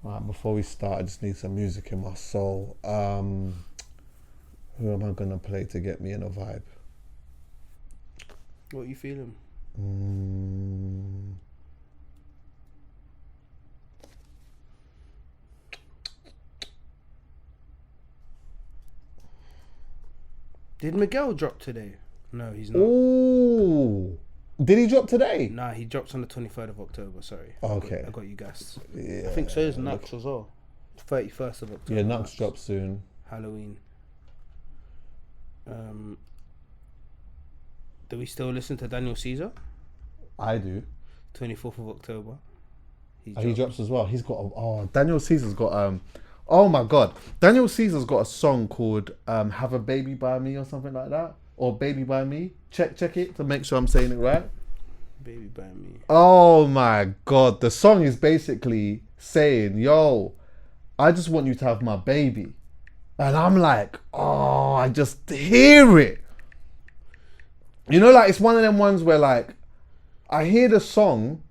Right, before we start, I just need some music in my soul. Who am I gonna play to get me in a vibe? What are you feeling? Did Miguel drop today? No, he's not. Ooh. Did he drop today? Nah, he drops on the 23rd of October, sorry. Okay. I got you guys. Yeah. I think so is Nux as well. 31st of October. Yeah, Nux drops soon. Halloween. Do we still listen to Daniel Caesar? I do. 24th of October. He drops as well. He's got Daniel Caesar's got oh my god. Daniel Caesar's got a song called Have a Baby by Me or something like that. Or Baby by Me. Check it to make sure I'm saying it right. Baby by Me. Oh my god. The song is basically saying, yo, I just want you to have my baby. And I'm like, oh, I just hear it. You know, like it's one of them ones where like I hear the song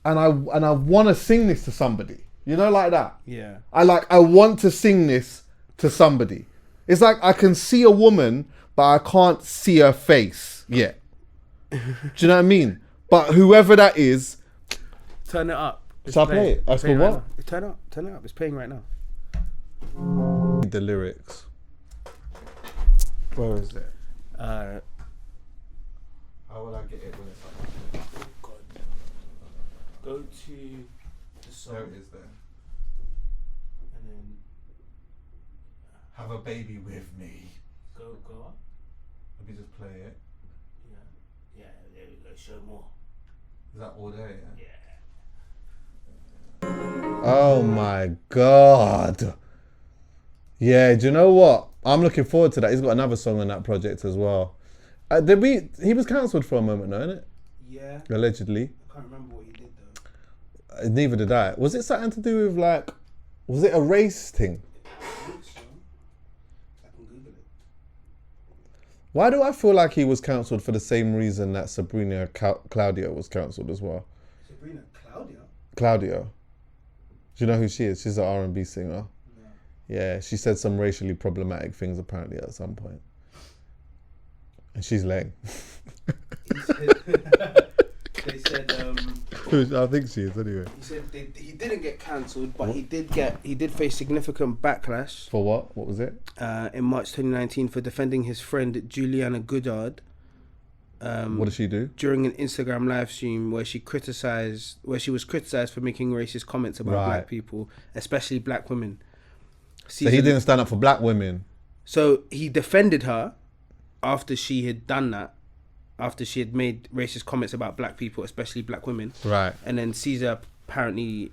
and I want to sing this to somebody. You know, like that. Yeah. I want to sing this to somebody. It's like I can see a woman, but I can't see her face yet. Do you know what I mean? But whoever that is, turn it up. Shall I play it? I said what? Turn it up. It's playing right now. The lyrics. Where is it? How will I get it when it's like? Oh God. Go to the song. There it is there. And then Have a baby with me. go up. Let me just play it. Yeah, there we go. Show more. Is that all there? Yeah. Oh my god. Yeah, do you know what? I'm looking forward to that. He's got another song on that project as well. He was cancelled for a moment, though, innit? Yeah. Allegedly. I can't remember what he did though. Neither did I. Was it something to do with like, was it a race thing? I think so. I can Google it. Why do I feel like he was cancelled for the same reason that Sabrina Claudio was cancelled as well? Sabrina Claudio? Claudio. Do you know who she is? She's an R&B singer. No. Yeah, she said some racially problematic things apparently at some point. And she's lame. They said I think she is anyway. he said he didn't get cancelled, but he did face significant backlash. For what? What was it? In March 2019 for defending his friend Juliana Goodard. What did she do? During an Instagram live stream where she was criticized for making racist comments about black people, especially black women. So he didn't stand up for black women. So he defended her after she had done that. After she had made racist comments about black people, especially black women. Right. And then Caesar apparently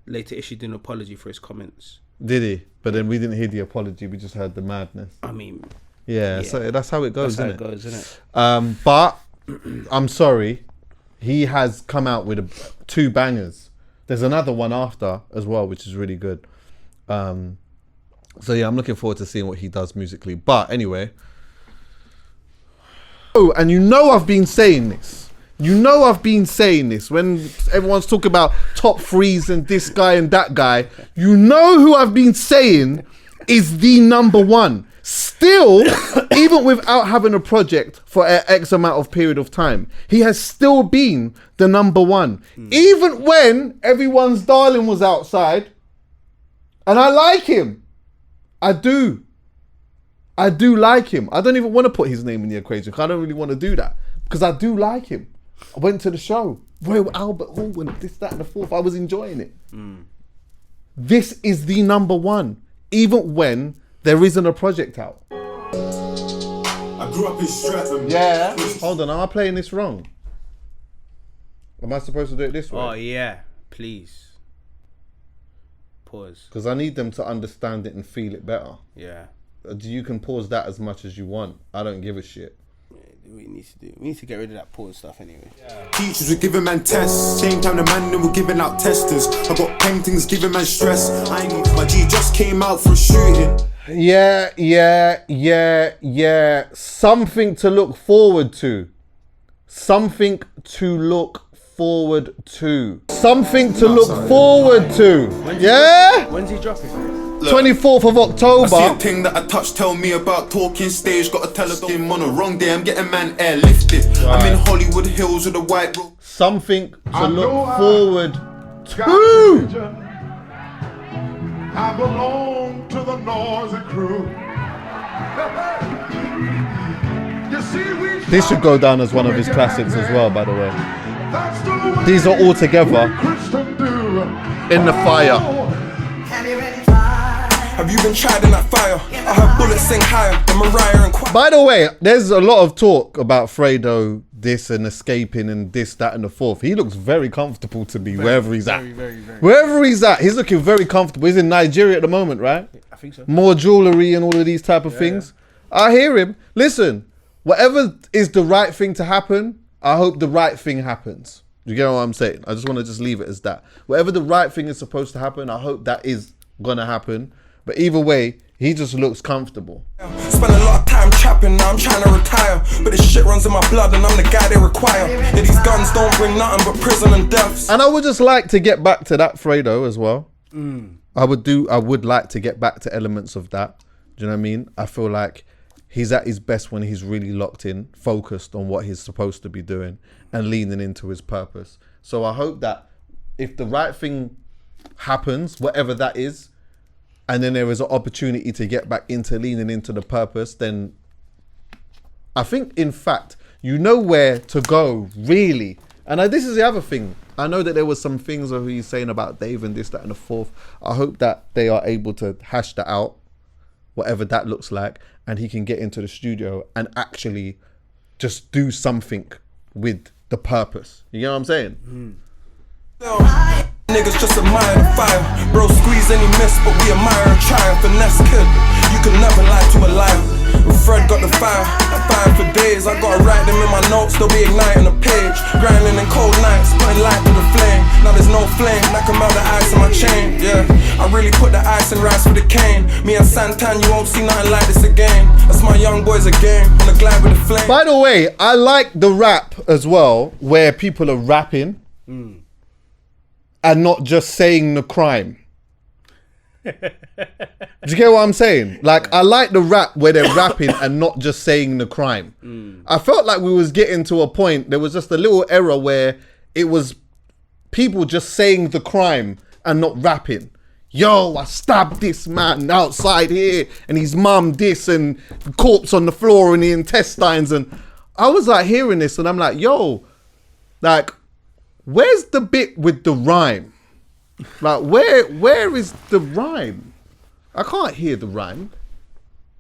later issued an apology for his comments. Did he? But then we didn't hear the apology, we just heard the madness. I mean... Yeah, so that's how it goes, isn't it? That's how it goes, isn't it? But, I'm sorry, he has come out with 2 bangers. There's another one after as well, which is really good. So yeah, I'm looking forward to seeing what he does musically. But anyway... Oh, and you know I've been saying this. When everyone's talking about top 3s and this guy and that guy, you know who I've been saying is the number 1. Still, even without having a project for an X amount of period of time, he has still been the number 1. Even when everyone's darling was outside, and I like him. I do like him. I don't even want to put his name in the equation because I don't really want to do that because I do like him. I went to the show, Royal Albert Hall, and this, that, and the fourth. I was enjoying it. This is the number 1, even when there isn't a project out. I grew up in Streatham. Yeah. Hold on, am I playing this wrong? Am I supposed to do it this way? Oh yeah, please. Pause. Because I need them to understand it and feel it better. Yeah. You can pause that as much as you want. I don't give a shit. We need to get rid of that pause stuff anyway. Yeah. Teachers were giving man tests. Same time the man were giving out testers. I got paintings giving man stress. My G just came out for shooting. Yeah. Something to look forward to. forward to. Something to look forward to. Yeah? When's he dropping? 24th of October. I see a thing that I touch, tell me about talking stage. Gotta tell us I'm on a wrong day, I'm getting man airlifted. I'm in Hollywood Hills with a white robe. Something to look forward to. I belong to the noisy crew. You see, This should go down as one of his classics as well, by the way. These are all together in the fire. Have you been tried in that fire? I heard bullets sing higher than Mariah and Choir. By the way, there's a lot of talk about Fredo this and escaping and this, that, and the fourth. He looks very comfortable to me wherever he's at. Wherever he's at, he's looking very comfortable. He's in Nigeria at the moment, right? I think so. More jewellery and all of these type of things. I hear him. Listen, whatever is the right thing to happen, I hope the right thing happens. You get what I'm saying? I just want to just leave it as that. Whatever the right thing is supposed to happen, I hope that is going to happen. But either way, he just looks comfortable. Spent a lot of time trapping, now I'm trying to retire. But this shit runs in my blood and I'm the guy they require. Yeah, these guns don't bring nothing but prison and deaths. And I would just like to get back to that Fredo as well. I would like to get back to elements of that. Do you know what I mean? I feel like he's at his best when he's really locked in, focused on what he's supposed to be doing and leaning into his purpose. So I hope that if the right thing happens, whatever that is, and then there is an opportunity to get back into leaning into the purpose, then I think, in fact, you know where to go, really. And this is the other thing. I know that there was some things that he's saying about Dave and this, that, and the fourth. I hope that they are able to hash that out, whatever that looks like, and he can get into the studio and actually just do something with the purpose. You know what I'm saying? Niggas just admire the fire. Bro, squeeze any miss, but we admire a triumph. Finesse kid, you can never lie to a liar. Fred got the fire, I fire for days. I gotta write them in my notes, they'll be igniting a page. Grinding in cold nights, putting light to the flame. Now there's no flame, I can melt the ice in my chain. Yeah, I really put the ice and rice for the cane. Me and Santan, you won't see nothing like this again. That's my young boys again, on the glide with the flame. By the way, I like the rap as well, where people are rapping. And not just saying the crime. Do you get what I'm saying? Like, I like the rap where they're rapping and not just saying the crime. I felt like we was getting to a point, there was just a little error where it was people just saying the crime and not rapping. Yo, I stabbed this man outside here and his mum this and corpse on the floor and the intestines. And I was like hearing this and I'm like, yo, like, where's the bit with the rhyme? Like, where is the rhyme? I can't hear the rhyme.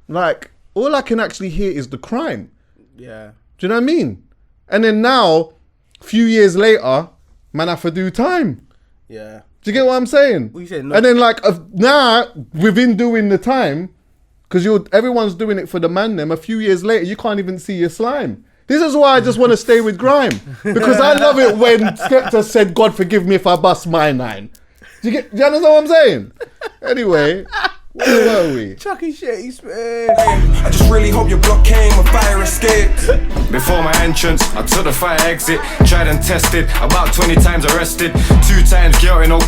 Like, all I can actually hear is the crime. Yeah. Do you know what I mean? And then now, a few years later, man have to do time. Yeah. Do you get what I'm saying? What you saying? And then like, now, within doing the time, because everyone's doing it for the man them, a few years later, you can't even see your slime. This is why I just want to stay with Grime. Because I love it when Skepta said, God forgive me if I bust my nine. Do you understand what I'm saying? Anyway, where were we? Chuckie shit, he's... I just really hope your block came with fire escaped. Before my entrance, I took the fire exit. Tried and tested, about 20 times arrested. 2 times guilty, no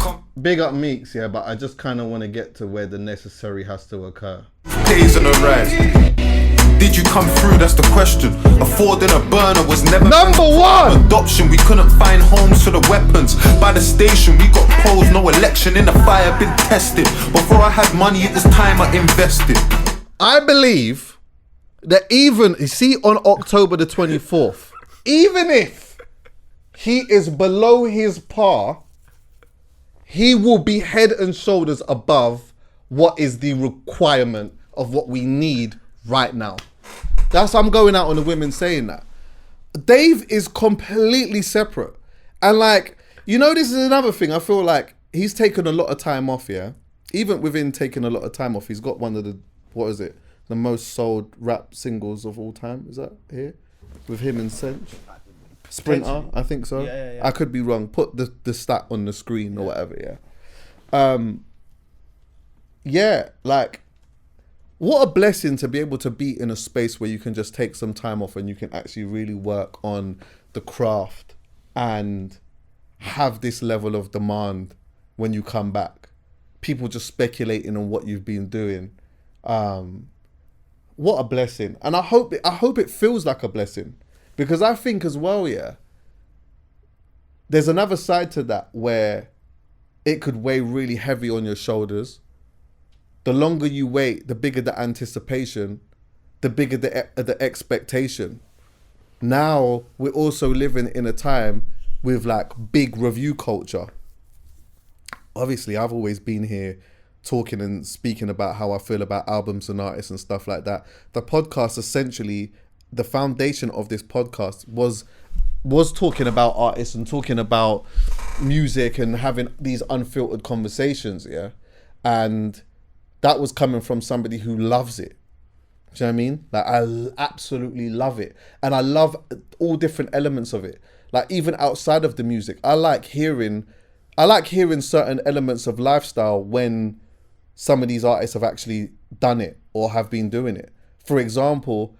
Big up Meeks, yeah, but I just kind of want to get to where the necessary has to occur. Days on the rise. Did you come through? That's the question. Affording a burner was never number one. Adoption, we couldn't find homes for the weapons. By the station, we got polls, no election in the fire, been tested. Before I had money, it was time I invested. I believe that even, you see, on October the 24th, even if he is below his par, he will be head and shoulders above what is the requirement of what we need right now. That's I'm going out on the women saying that. Dave is completely separate. And like, you know, this is another thing. I feel like he's taken a lot of time off, yeah? Even within taking a lot of time off, he's got one of the, what is it? The most sold rap singles of all time. Is that here? With him and Sench? Sprinter, I think so. Yeah. I could be wrong. Put the stat on the screen or whatever, yeah. Yeah, like, what a blessing to be able to be in a space where you can just take some time off and you can actually really work on the craft and have this level of demand when you come back. People just speculating on what you've been doing. What a blessing. And I hope it feels like a blessing, because I think as well, yeah, there's another side to that where it could weigh really heavy on your shoulders. The longer you wait, the bigger the anticipation, the bigger the expectation. Now we're also living in a time with like big review culture. Obviously, I've always been here talking and speaking about how I feel about albums and artists and stuff like that. The podcast, essentially, the foundation of this podcast was talking about artists and talking about music and having these unfiltered conversations, yeah? And that was coming from somebody who loves it. Do you know what I mean? Like, I absolutely love it. And I love all different elements of it. Like, even outside of the music, I like hearing certain elements of lifestyle when some of these artists have actually done it or have been doing it. For example,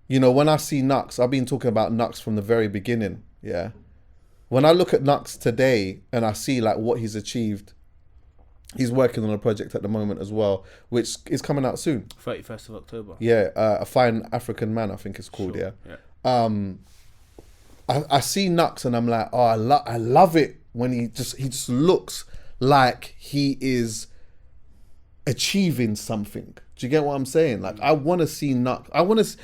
you know, when I see Nux, I've been talking about Nux from the very beginning, yeah? When I look at Nux today and I see like what he's achieved, he's working on a project at the moment as well, which is coming out soon. 31st of October. Yeah, A Fine African Man, I think it's called, Sure. yeah. I see Nux and I'm like, oh, I love it when he just looks like he is achieving something. Do you get what I'm saying? Like, I want to see Nux. I want to,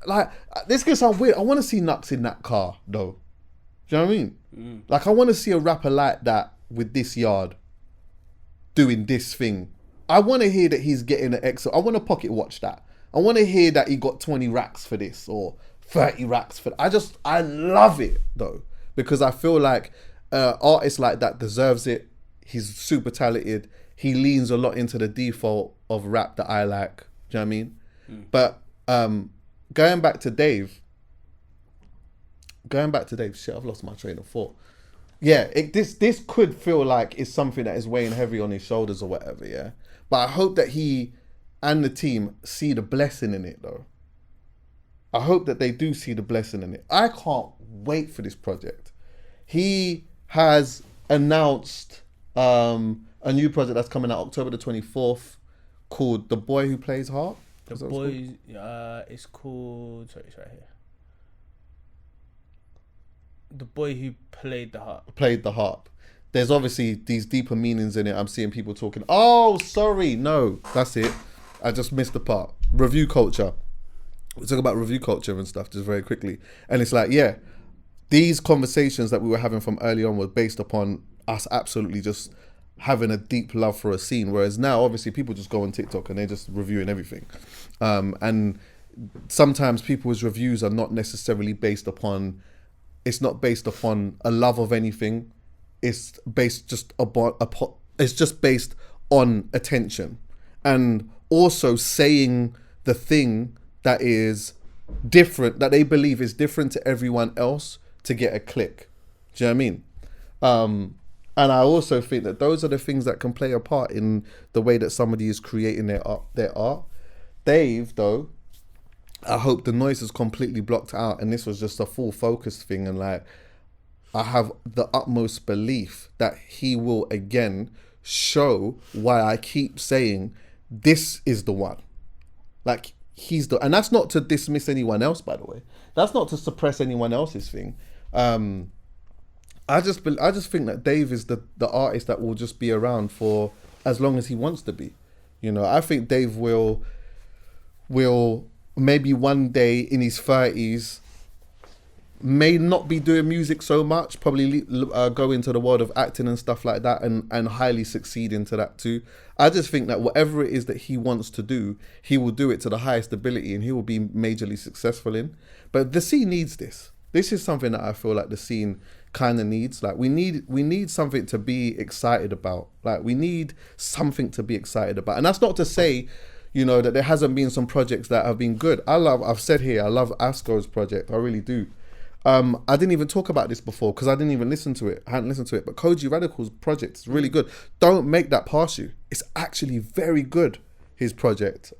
like, this could sound weird. I want to see Nux in that car, though. Do you know what I mean? Like, I want to see a rapper like that with this yard doing this thing. I want to hear that he's getting an extra. I want to pocket watch that. I want to hear that he got 20 racks for this or 30 racks for that. I love it, though, because I feel like artists like that deserves it. He's super talented. He leans a lot into the default of rap that I like. Do you know what I mean? But going back to Dave. Shit, I've lost my train of thought. Yeah, this could feel like it's something that is weighing heavy on his shoulders or whatever, yeah? But I hope that he and the team see the blessing in it, though. I hope that they do see the blessing in it. I can't wait for this project. He has announced a new project that's coming out October the 24th called The Boy Who Plays Harp. It's called, sorry, it's right here. The Boy Who Played the Harp. Played the Harp. There's obviously these deeper meanings in it. I'm seeing people talking, oh, sorry, no, that's it. I just missed the part. Review culture. We talk about review culture and stuff just very quickly. And it's like, yeah, these conversations that we were having from early on were based upon us absolutely just having a deep love for a scene. Whereas now, obviously, people just go on TikTok and they're just reviewing everything. And sometimes people's reviews are not necessarily based upon, it's not based upon a love of anything. It's based just it's just based on attention. And also saying the thing that is different, that they believe is different to everyone else to get a click. Do you know what I mean? And I also think that those are the things that can play a part in the way that somebody is creating their art. Dave, though, I hope the noise is completely blocked out and this was just a full focus thing. And like, I have the utmost belief that he will again show why I keep saying this is the one. Like, and that's not to dismiss anyone else, by the way. That's not to suppress anyone else's thing. I just think that Dave is the artist that will just be around for as long as he wants to be. You know, I think Dave will maybe one day in his 30s may not be doing music so much, probably go into the world of acting and stuff like that and highly succeed into that too. I just think that whatever it is that he wants to do, he will do it to the highest ability and he will be majorly successful in. But the scene needs this. This is something that I feel like the scene kind of needs. Like, we need something to be excited about. Like, we need something to be excited about. And that's not to say, you know, that there hasn't been some projects that have been good. I've said here, I love Asco's project. I really do. I didn't even talk about this before because I didn't even listen to it. I hadn't listened to it. But Koji Radical's project is really good. Don't make that pass you. It's actually very good, his project.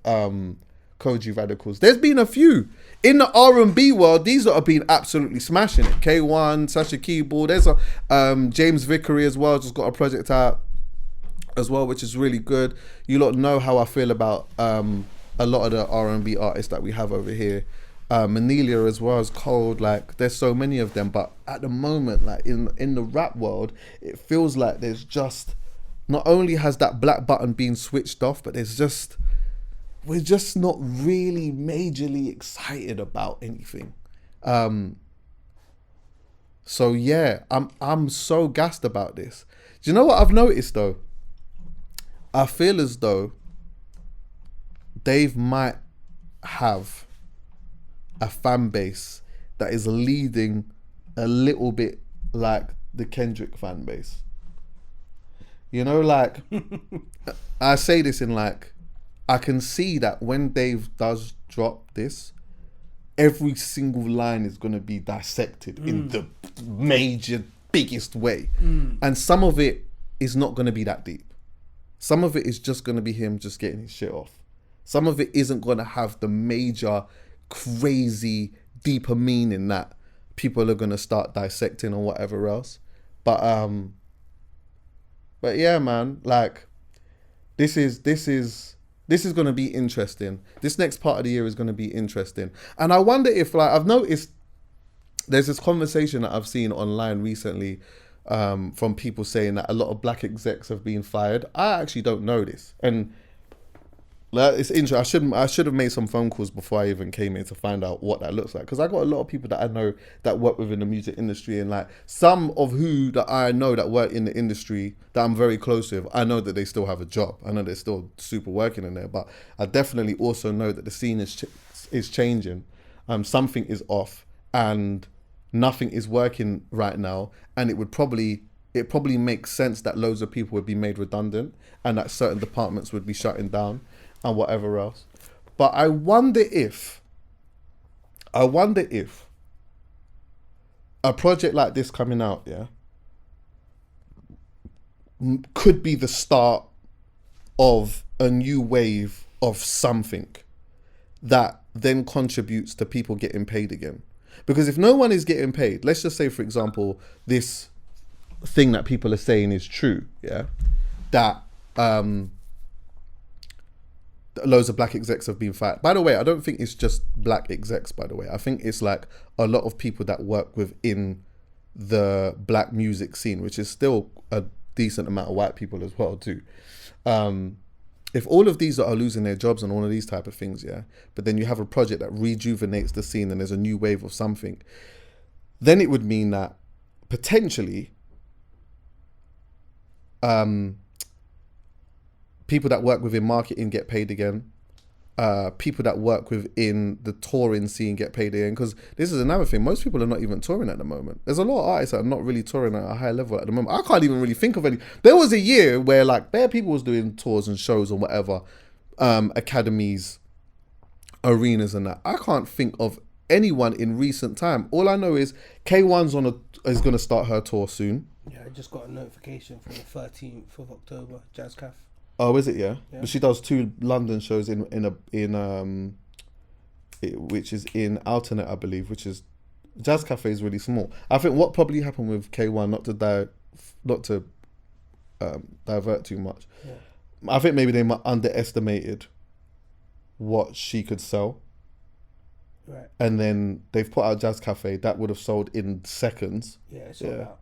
Koji Radicals. There's been a few in the R&B world. These that have been absolutely smashing it. K1, Sasha Keyboard. There's a James Vickery as well. Just got a project out as well, which is really good. You lot know how I feel about a lot of the R&B artists that we have over here. Manelia as well as Cold. Like, there's so many of them, but at the moment, like in the rap world, it feels like there's just, not only has that black button been switched off, but we're just not really majorly excited about anything. So yeah, I'm so gassed about this. Do you know what I've noticed though? I feel as though Dave might have a fan base that is leading a little bit like the Kendrick fan base. You know, like, I say this in like, I can see that when Dave does drop this, every single line is going to be dissected in the major, biggest way. And some of it is not going to be that deep. Some of it is just going to be him just getting his shit off. Some of it isn't going to have the major, crazy, deeper meaning that people are going to start dissecting or whatever else. But yeah, man, like, this is going to be interesting. This next part of the year is going to be interesting. And I wonder if, like, I've noticed there's this conversation that I've seen online recently from people saying that a lot of black execs have been fired. I actually don't know this. And it's interesting. I should have made some phone calls before I even came here to find out what that looks like, because I got a lot of people that I know that work within the music industry, and like some of who that I know that work in the industry that I'm very close with, I know that they still have a job. I know they're still super working in there, but I definitely also know that the scene is changing. Something is off and nothing is working right now, and it probably makes sense that loads of people would be made redundant and that certain departments would be shutting down and whatever else. But I wonder if a project like this coming out, yeah, could be the start of a new wave of something that then contributes to people getting paid again. Because if no one is getting paid, let's just say, for example, this thing that people are saying is true, yeah, that loads of black execs have been fired. By the way, I don't think it's just black execs, by the way. I think it's like a lot of people that work within the black music scene, which is still a decent amount of white people as well too. If all of these are losing their jobs and all of these type of things, yeah, but then you have a project that rejuvenates the scene and there's a new wave of something, then it would mean that potentially people that work within marketing get paid again. People that work within the touring scene get paid again. Because this is another thing. Most people are not even touring at the moment. There's a lot of artists that are not really touring at a high level at the moment. I can't even really think of any. There was a year where like bare people was doing tours and shows or whatever, academies, arenas and that. I can't think of anyone in recent time. All I know is K1's is going to start her tour soon. Yeah, I just got a notification from the 13th of October, Jazz Cafe. Oh, is it? Yeah. But she does 2 London shows in which is in Alternate, I believe, which is Jazz Cafe is really small. I think what probably happened with K1, not to divert too much. Yeah. I think maybe they underestimated what she could sell. Right. And then they've put out Jazz Cafe that would have sold in seconds. Yeah, it's sold out.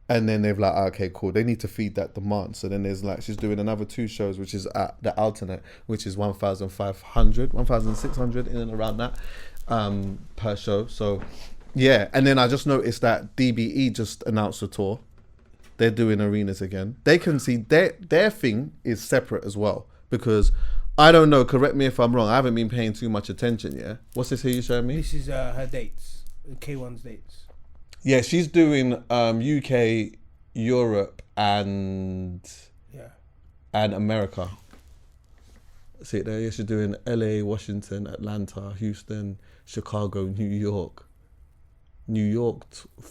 And then they've like, okay, cool. They need to feed that demand. So then there's like, she's doing another 2 shows, which is at the Alternate, which is 1,500, 1,600 in and around that per show. So yeah. And then I just noticed that DBE just announced a tour. They're doing arenas again. They can see their thing is separate as well, because I don't know, correct me if I'm wrong. I haven't been paying too much attention. Yeah. What's this here you showing me? This is her dates, K1's dates. Yeah, she's doing UK, Europe, and America. See it there? Yeah, she's doing LA, Washington, Atlanta, Houston, Chicago, New York.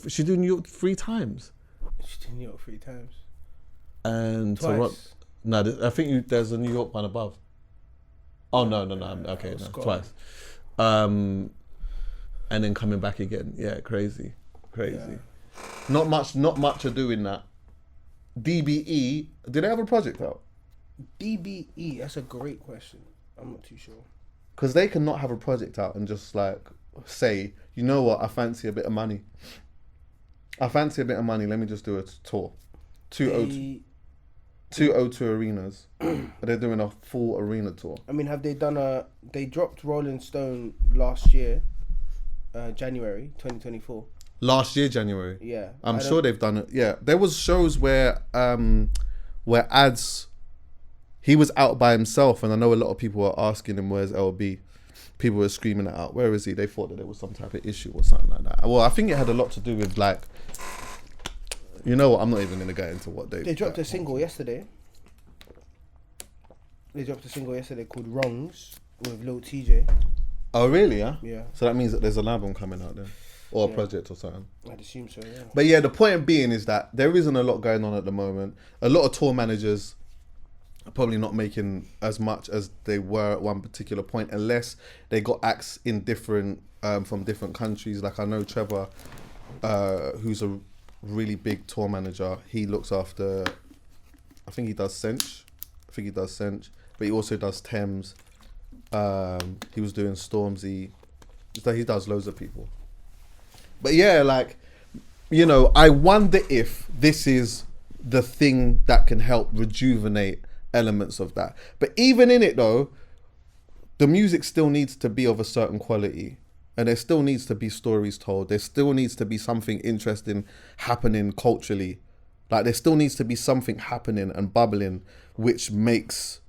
She's doing New York 3 times. She's doing New York 3 times. And Toronto. No, I think there's a New York one above. Oh no, okay, no, twice. And then coming back again. Yeah, crazy. Yeah. Not much to do in that. DBE, did they have a project out? DBE, that's a great question. I'm not too sure. Because they can not have a project out and just like say, you know what, I fancy a bit of money. Let me just do a tour. 202 arenas. They're doing a full arena tour. I mean, have they done they dropped Rolling Stone last year, January 2024. Last year, January. Yeah. I'm sure they've done it. Yeah. There was shows where ads, he was out by himself, and I know a lot of people were asking him, where's LB? People were screaming it out. Where is he? They thought that there was some type of issue or something like that. Well, I think it had a lot to do with like, you know what? I'm not even going to get into what they dropped a single yesterday. They dropped a single yesterday called Wrongs with Lil TJ. Oh, really? Yeah? Yeah. So that means that there's an album coming out then? Or a project or something? I'd assume so, yeah. But yeah, the point being is that there isn't a lot going on at the moment. A lot of tour managers are probably not making as much as they were at one particular point, unless they got acts in different, from different countries. Like I know Trevor, who's a really big tour manager. He looks after, I think he does Cinch. But he also does Thames. He was doing Stormzy. So he does loads of people. But yeah, like, you know, I wonder if this is the thing that can help rejuvenate elements of that. But even in it though, the music still needs to be of a certain quality, and there still needs to be stories told. There still needs to be something interesting happening culturally. Like there still needs to be something happening and bubbling which makes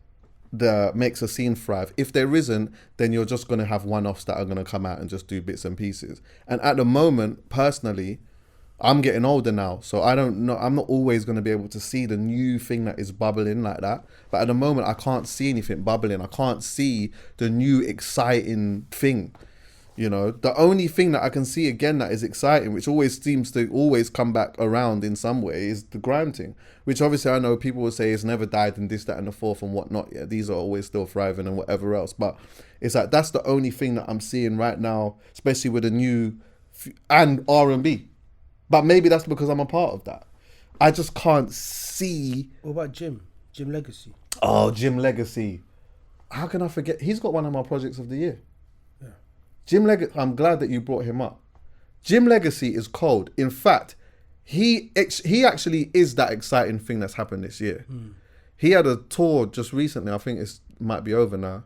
a scene thrive. If there isn't, then you're just going to have one-offs that are going to come out and just do bits and pieces. And at the moment, personally, I'm getting older now, so I don't know. I'm not always going to be able to see the new thing that is bubbling like that. But at the moment, I can't see anything bubbling. I can't see the new exciting thing. You know, the only thing that I can see again that is exciting, which always seems to always come back around in some way, is the grime thing. Which obviously I know people will say it's never died and this, that, and the fourth and whatnot. Yeah, these are always still thriving and whatever else. But it's like that's the only thing that I'm seeing right now, especially with the new and R&B. But maybe that's because I'm a part of that. I just can't see. What about Jim Legacy? Oh, Jim Legacy. How can I forget? He's got one of my projects of the year. Jim Legacy, I'm glad that you brought him up. Jim Legacy is cold. In fact, he actually is that exciting thing that's happened this year. He had a tour just recently. I think it might be over now.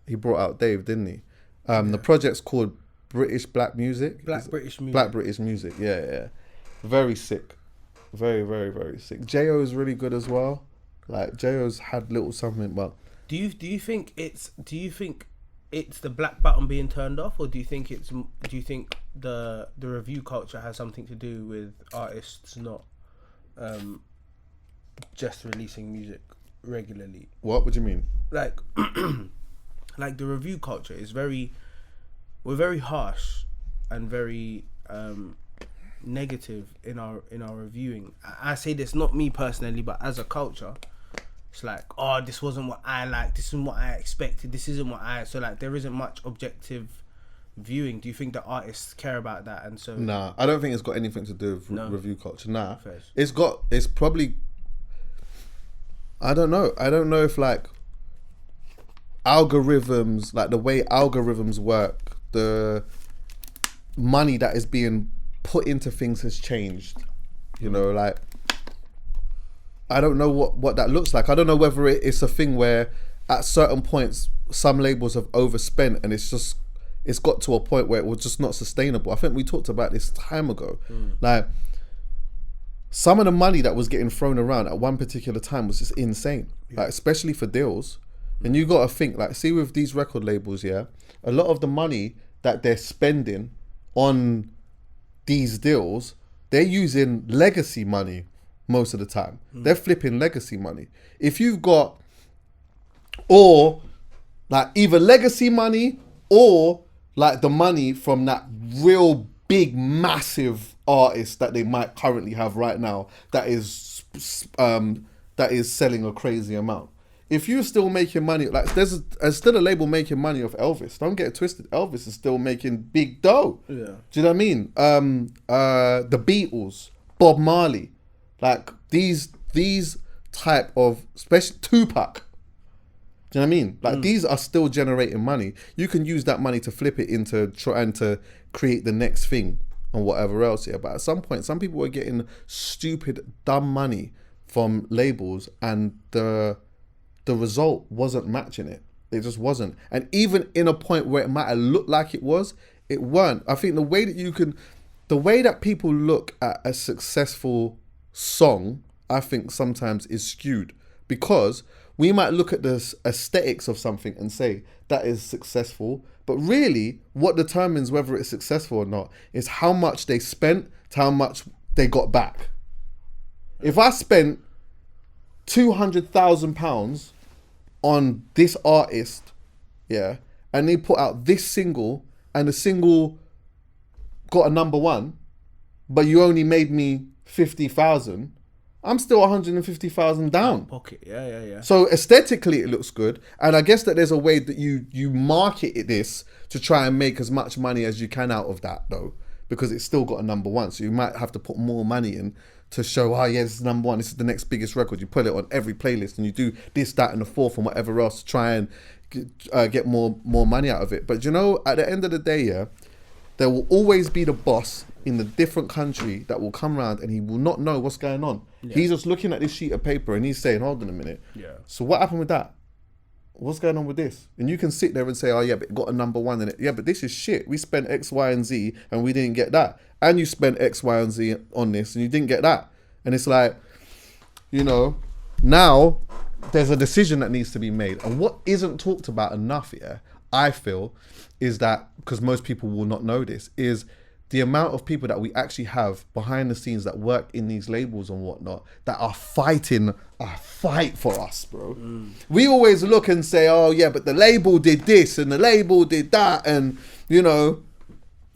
He brought out Dave, didn't he? The project's called British Black Music. British Music. Black British Music, yeah. Very sick. Very, very, very sick. J.O. is really good as well. Like, J.O.'s had little something, but... Do you think it's the black button being turned off, or do you think the review culture has something to do with artists not just releasing music regularly? What do you mean? Like like the review culture is we're very harsh and very negative in our reviewing. I say this not me personally, but as a culture. It's like, oh, this wasn't what I liked. This isn't what I expected. This isn't what I... So, like, there isn't much objective viewing. Do you think that artists care about that? And so... Nah, I don't think it's got anything to do with review culture. Nah. First. It's probably... I don't know. I don't know if, like, algorithms, like the way algorithms work, the money that is being put into things has changed. You know, like... I don't know what that looks like. I don't know whether it's a thing where at certain points some labels have overspent and it's got to a point where it was just not sustainable. I think we talked about this time ago. Like some of the money that was getting thrown around at one particular time was just insane. Like especially for deals. And you got to think, like, see with these record labels, yeah, a lot of the money that they're spending on these deals, they're using legacy money. Most of the time, they're flipping legacy money. If you've got, or like either legacy money or like the money from that real big, massive artist that they might currently have right now that is selling a crazy amount. if you're still making money, like there's still a label making money off Elvis. Don't get it twisted. Elvis is still making big dough. Yeah. Do you know what I mean? The Beatles, Bob Marley, like these type of, especially Tupac. Do you know what I mean? Like these are still generating money. You can use that money to flip it into trying to create the next thing and whatever else here. But at some point, some people were getting stupid, dumb money from labels, and the result wasn't matching it. It just wasn't. And even in a point where it might have looked like it was, it weren't. I think the way that people look at a successful song, I think sometimes is skewed, because we might look at the aesthetics of something and say that is successful, but really what determines whether it's successful or not is how much they spent to how much they got back. If I spent £200,000 on this artist, yeah, and they put out this single, and the single got a number one, but you only made me 50,000, I'm still 150,000 down. Pocket, yeah. So aesthetically it looks good, and I guess that there's a way that you market this to try and make as much money as you can out of that, though, because it's still got a number one. So you might have to put more money in to show, oh yeah, this is number one, this is the next biggest record. You put it on every playlist, and you do this, that, and the fourth, and whatever else to try and get more money out of it. But you know, at the end of the day, yeah, there will always be the boss in the different country that will come around, and he will not know what's going on. Yeah. He's just looking at this sheet of paper and he's saying, hold on a minute. Yeah. So what happened with that? What's going on with this? And you can sit there and say, oh yeah, but it got a number one in it. Yeah, but this is shit. We spent X, Y, and Z and we didn't get that. And you spent X, Y, and Z on this and you didn't get that. And it's like, you know, now there's a decision that needs to be made. And what isn't talked about enough, yeah, I feel, is that, because most people will not know this, is the amount of people that we actually have behind the scenes that work in these labels and whatnot that are fighting a fight for us, bro. We always look and say, oh yeah, but the label did this and the label did that, and you know,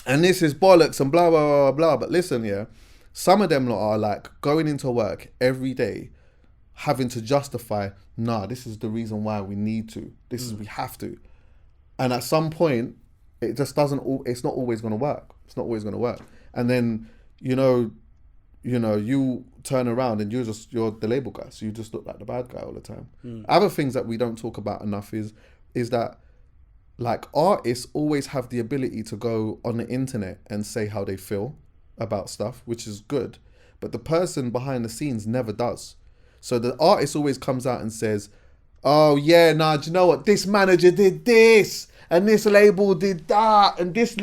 and this is bollocks and blah, blah, blah, blah. But listen, yeah, some of them are like going into work every day having to justify, nah, this is the reason why we need to. This is, we have to. And at some point, it just doesn't, it's not always going to work. It's not always going to work. And then, you turn around and you're the label guy. So you just look like the bad guy all the time. Other things that we don't talk about enough is that like artists always have the ability to go on the internet and say how they feel about stuff, which is good. But the person behind the scenes never does. So the artist always comes out and says, oh yeah, nah, do you know what? This manager did this and this label did that and this.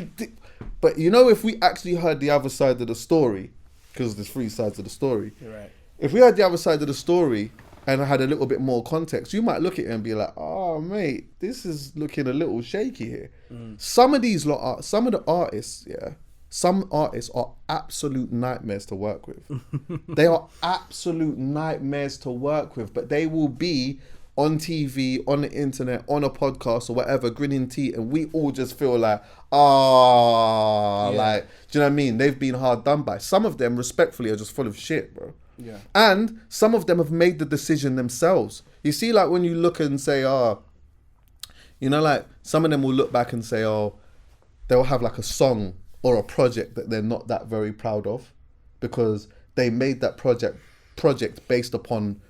But you know, if we actually heard the other side of the story, because there's three sides of the story. You're right. If we heard the other side of the story and had a little bit more context, you might look at it and be like, oh mate, this is looking a little shaky here. Some of the artists, yeah, some artists are absolute nightmares to work with. They are absolute nightmares to work with, but they will be on TV, on the internet, on a podcast or whatever, grinning teeth, and we all just feel like, like, do you know what I mean? They've been hard done by. Some of them, respectfully, are just full of shit, bro. Yeah. And some of them have made the decision themselves. You see, like when you look and say, like some of them will look back and say, they'll have like a song or a project that they're not that very proud of because they made that project based upon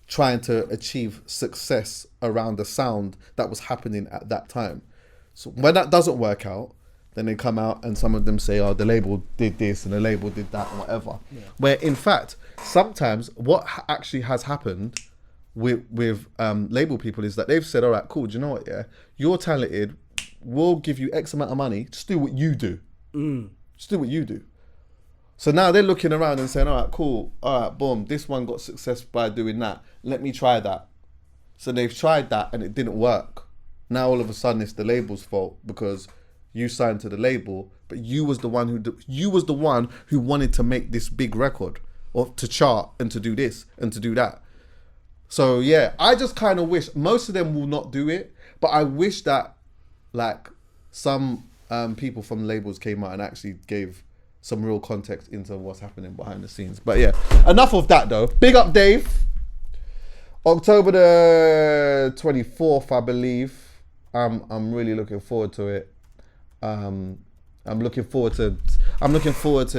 trying to achieve success around the sound that was happening at that time. So when that doesn't work out, then they come out and some of them say, the label did this and the label did that and whatever. Yeah. Where in fact, sometimes what actually has happened with label people is that they've said, all right, cool, do you know what, yeah? You're talented, we'll give you X amount of money, just do what you do. Just do what you do. So now they're looking around and saying, all right, cool. All right, boom. This one got success by doing that. Let me try that. So they've tried that and it didn't work. Now all of a sudden it's the label's fault because you signed to the label, but you was the one who wanted to make this big record or to chart and to do this and to do that. So yeah, I just kind of wish, most of them will not do it, but I wish that like some people from labels came out and actually gave some real context into what's happening behind the scenes. But yeah, enough of that though. Big up Dave. October the 24th, I believe. I'm really looking forward to it. I'm looking forward to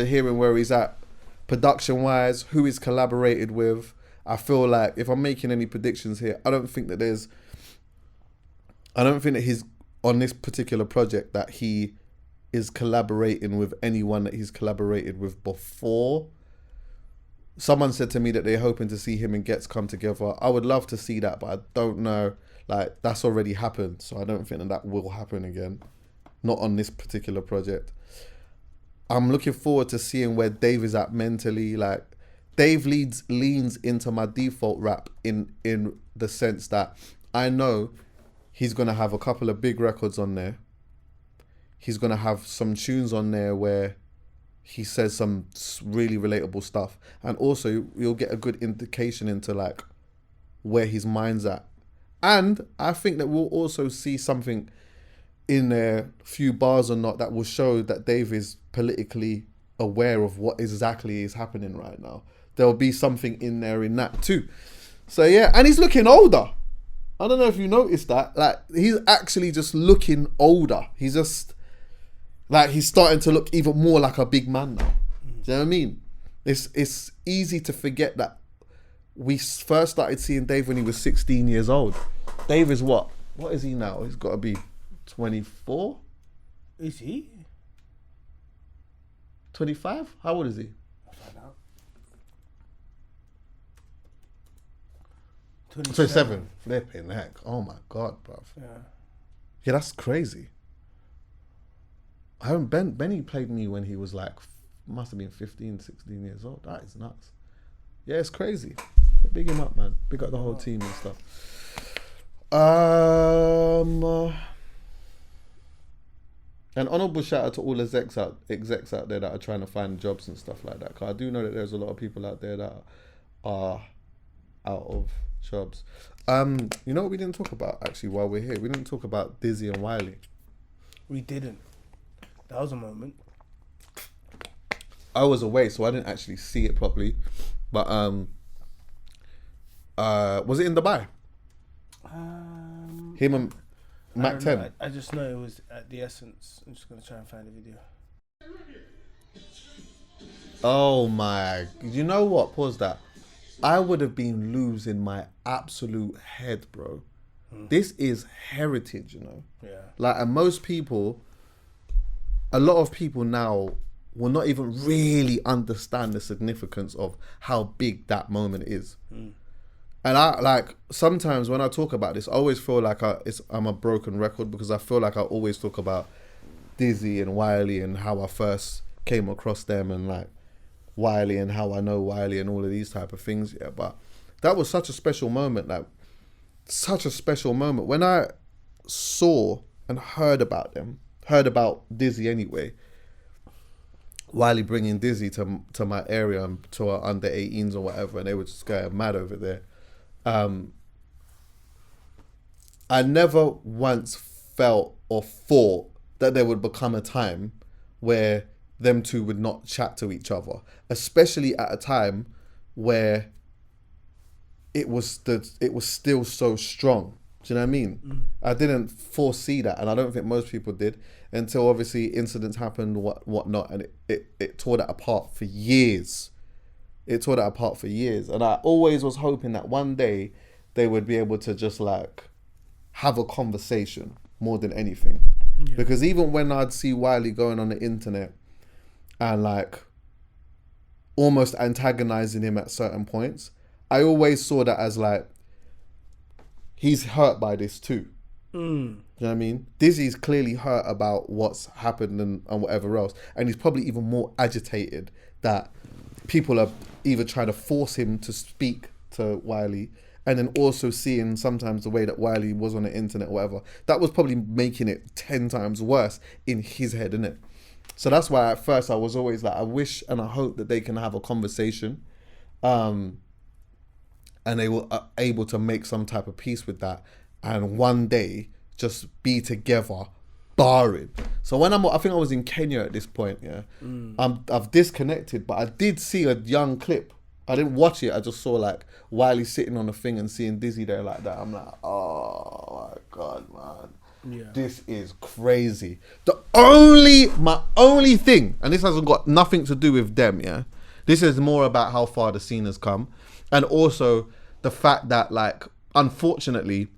hearing where he's at production wise, who he's collaborated with. I feel like if I'm making any predictions here, I don't think that he's on this particular project that he is collaborating with anyone that he's collaborated with before. Someone said to me that they're hoping to see him and Gets come together. I would love to see that, but I don't know. Like, that's already happened, so I don't think that will happen again. Not on this particular project. I'm looking forward to seeing where Dave is at mentally. Like, Dave leans into my default rap in the sense that I know he's going to have a couple of big records on there. He's going to have some tunes on there where he says some really relatable stuff. And also, you'll get a good indication into, like, where his mind's at. And I think that we'll also see something in a few bars or not that will show that Dave is politically aware of what exactly is happening right now. There'll be something in there in that too. So yeah, and he's looking older. I don't know if you noticed that. Like, he's actually just looking older. He's just, like, he's starting to look even more like a big man now. Do you know what I mean? It's easy to forget that we first started seeing Dave when he was 16 years old. Dave is what? What is he now? He's got to be 24? Is he? 25? How old is he? I'll find out. 27. Flipping heck. Oh my God, bruv. Yeah, that's crazy. Benny played me when he was like, must have been 15, 16 years old. That is nuts. Yeah, it's crazy. Big him up, man. Big up the whole team and stuff. An honourable shout out to all the execs out there that are trying to find jobs and stuff like that. Cause I do know that there's a lot of people out there that are out of jobs. You know what we didn't talk about actually while we're here? We didn't talk about DIZZEE and WILEY. We didn't. That was a moment. I was away, so I didn't actually see it properly. But was it in Dubai? Him and Mac 10. I just know it was at the Essence. I'm just gonna try and find the video. Oh my! You know what? Pause that. I would have been losing my absolute head, bro. This is heritage, you know. Yeah. Like, and most people, a lot of people now will not even really understand the significance of how big that moment is. And I, like, sometimes when I talk about this, I always feel like I'm a broken record, because I feel like I always talk about DIZZEE and WILEY and how I first came across them, and like WILEY and how I know WILEY and all of these type of things. Yeah, but that was such a special moment, like such a special moment. When I saw and heard about them, heard about DIZZEE anyway, WILEY bringing DIZZEE to my area and to our under 18s or whatever, and they were just going mad over there. I never once felt or thought that there would become a time where them two would not chat to each other, especially at a time where it was still so strong. Do you know what I mean? I didn't foresee that, and I don't think most people did, until obviously incidents happened, whatnot, and it tore that apart for years. It tore that apart for years, and I always was hoping that one day they would be able to just like have a conversation more than anything. Yeah. Because even when I'd see WILEY going on the internet and like almost antagonizing him at certain points, I always saw that as like, he's hurt by this too. Do you know what I mean? DIZZEE's clearly hurt about what's happened and whatever else, and he's probably even more agitated that people are either trying to force him to speak to WILEY, and then also seeing sometimes the way that WILEY was on the internet or whatever, that was probably making it 10 times worse in his head, innit? So that's why at first I was always like, I wish and I hope that they can have a conversation, and they were able to make some type of peace with that, and one day just be together, barring. So when I think I was in Kenya at this point, yeah, I've disconnected, but I did see a young clip I didn't watch it. I just saw like Wiley sitting on the thing and seeing Dizzy there like that. I'm like, oh my God, man. Yeah. This is crazy. My only thing, and this hasn't got nothing to do with them, yeah? This is more about how far the scene has come. And also the fact that, like, unfortunately,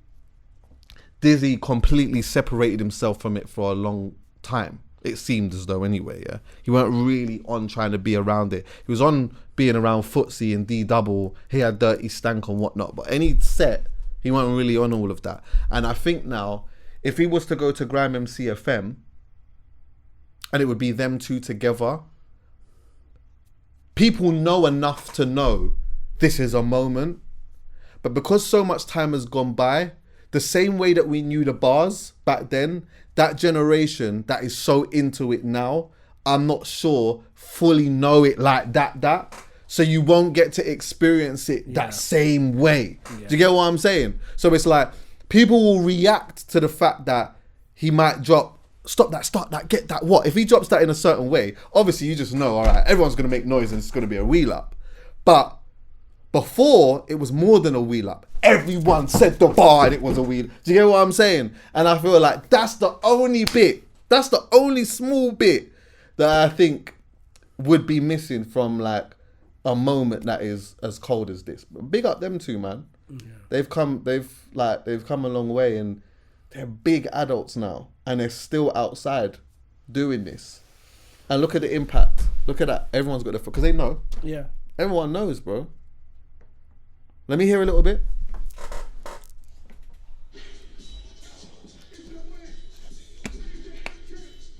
Dizzy completely separated himself from it for a long time. It seemed as though anyway, yeah. He weren't really on trying to be around it. He was on being around Footsie and D Double. He had Dirty Stank and whatnot. But any set, he wasn't really on all of that. And I think now, if he was to go to Grime MC FM, and it would be them two together, people know enough to know this is a moment. But because so much time has gone by, the same way that we knew the bars back then, that generation that is so into it now, I'm not sure fully know it like that. So you won't get to experience it that same way. Yeah. Do you get what I'm saying? So it's like, people will react to the fact that he might drop, stop that, start that, get that, what? If he drops that in a certain way, obviously you just know, all right, everyone's going to make noise and it's going to be a wheel up. But before, it was more than a wheel up. Everyone said the bar and it was a wheel. Do you get what I'm saying? And I feel like that's the only bit, that's the only small bit that I think would be missing from like a moment that is as cold as this. But big up them two, man. Yeah. They've come a long way and they're big adults now and they're still outside doing this. And look at the impact. Look at that. Everyone's got because they know. Yeah. Everyone knows, bro. Let me hear a little bit.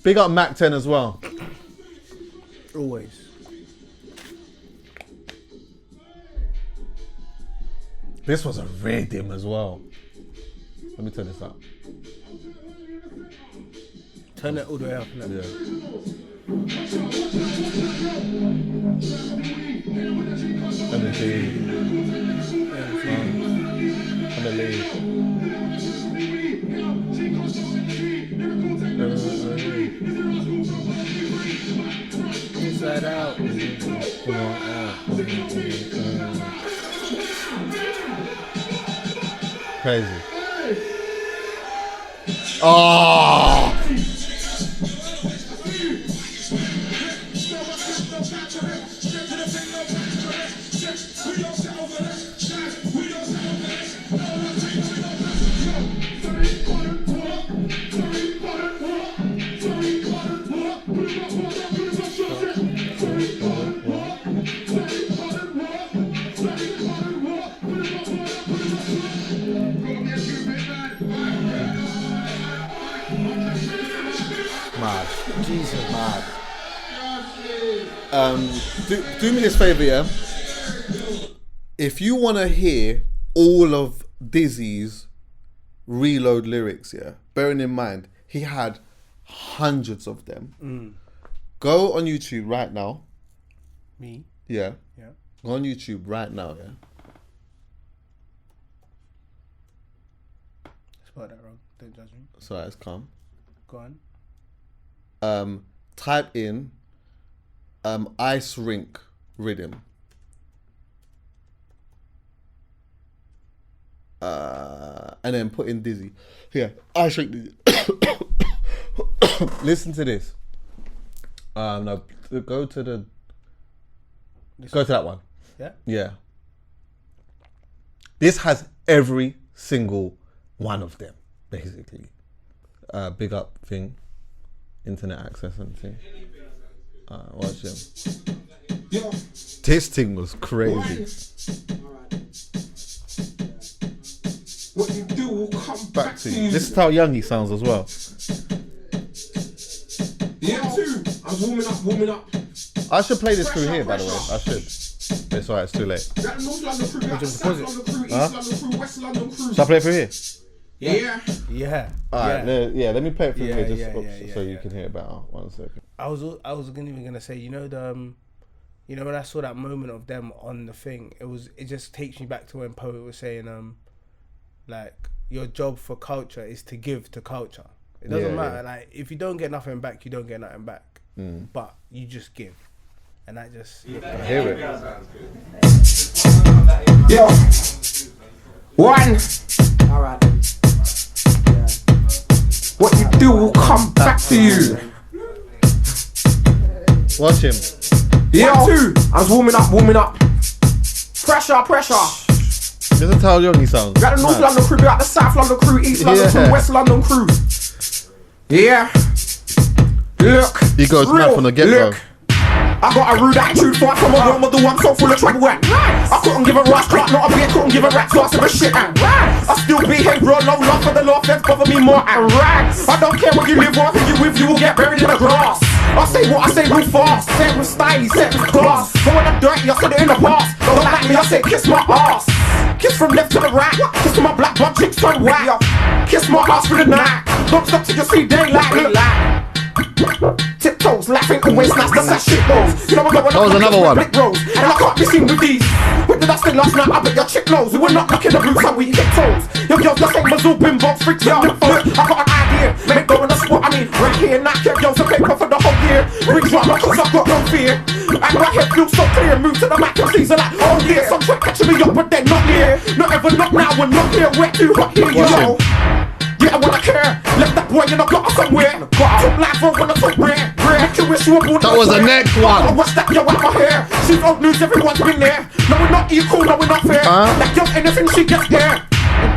Big up Mac 10 as well. Always. This was a rhythm as well. Let me turn this up. Turn it all the way up. Yeah. Inside out. Crazy. Oh! Mad. Jesus, mad. Do me this favour, yeah? If you want to hear all of Dizzy's Reload lyrics, yeah, bearing in mind, he had hundreds of them. Go on YouTube right now. Me? Yeah. Yeah. Go on YouTube right now, yeah. Spell that wrong. Don't judge me. Sorry, it's calm. Go on. Type in ice rink rhythm. And then put in Dizzy. Yeah, ice rink Dizzy. Listen to this. No, go to that one. Yeah? Yeah. This has every single one of them, basically. Big up thing. Internet access and thing. Watch him. This thing was crazy. What you do will come Back to you. This is how young he sounds as well. Yeah, too. I was warming up. I should play this through here, by the way. I should. It's alright, it's too late. North London crew, South London crew, East London crew, West London crew. Should I play it through here? Yeah. Yeah. Alright, let me play it through here so you can hear it better. 1 second. I was even gonna say, you know when I saw that moment of them on the thing, it just takes me back to when Poet was saying, like, your job for culture is to give to culture. It doesn't matter. Like, if you don't get nothing back, you don't get nothing back. But you just give. And that just... I hear it. Yo. One. Alright. Yeah. What you do will come back to you. Watch him. Yo. 1, 2. I was warming up. Pressure. Listen to how young he sounds. We got the North London crew, we got the South London crew, East London crew, West London crew. Yeah. Look. He goes mad from the get-go. I got a rude attitude for from a realm of the one so full of trouble at. I couldn't give a rush, not a beer, couldn't give a rat toss of a shit and I still behave raw, no love for the law, feds bother me more and rags. I don't care what you live or who you with, you will get buried in the grass. I say what I say real fast, say it with style, say it with class. But when I'm dirty, I said it in the past. Don't like me, I say kiss my ass. Kiss from left to the right, kiss to my black butt cheeks turn white. Kiss my ass for the night, don't stop till you see daylight. Tiptoes, laughing always nice, that's that shit goes. You know I'm going that was another one. Rows, and I can't be seen with these. What did I say last night? I bet your chick knows. We were not knocking the roots, how we hit toes. Your girls just ain't Mazoo bimbo, freaks out the phone. I got an idea, make go in the spot, I mean, right here, knock your girls to paper for the whole year. Bring drama, cause I've got no fear. And my head feels so clear, move to the mic and season like, oh yeah. Some try catching me up, but they're not near. Not ever, not now, we're not here, we're too hot here, you know. Yeah, I wanna care. Left that boy in a gutter somewhere. Took life over when I took rare. Make you wish you were born. That was the next one. What's that? Yo, out my hair. She's old news, everyone's been there. No, we're not equal, no, we're not fair. Like, yo, anything she gets there.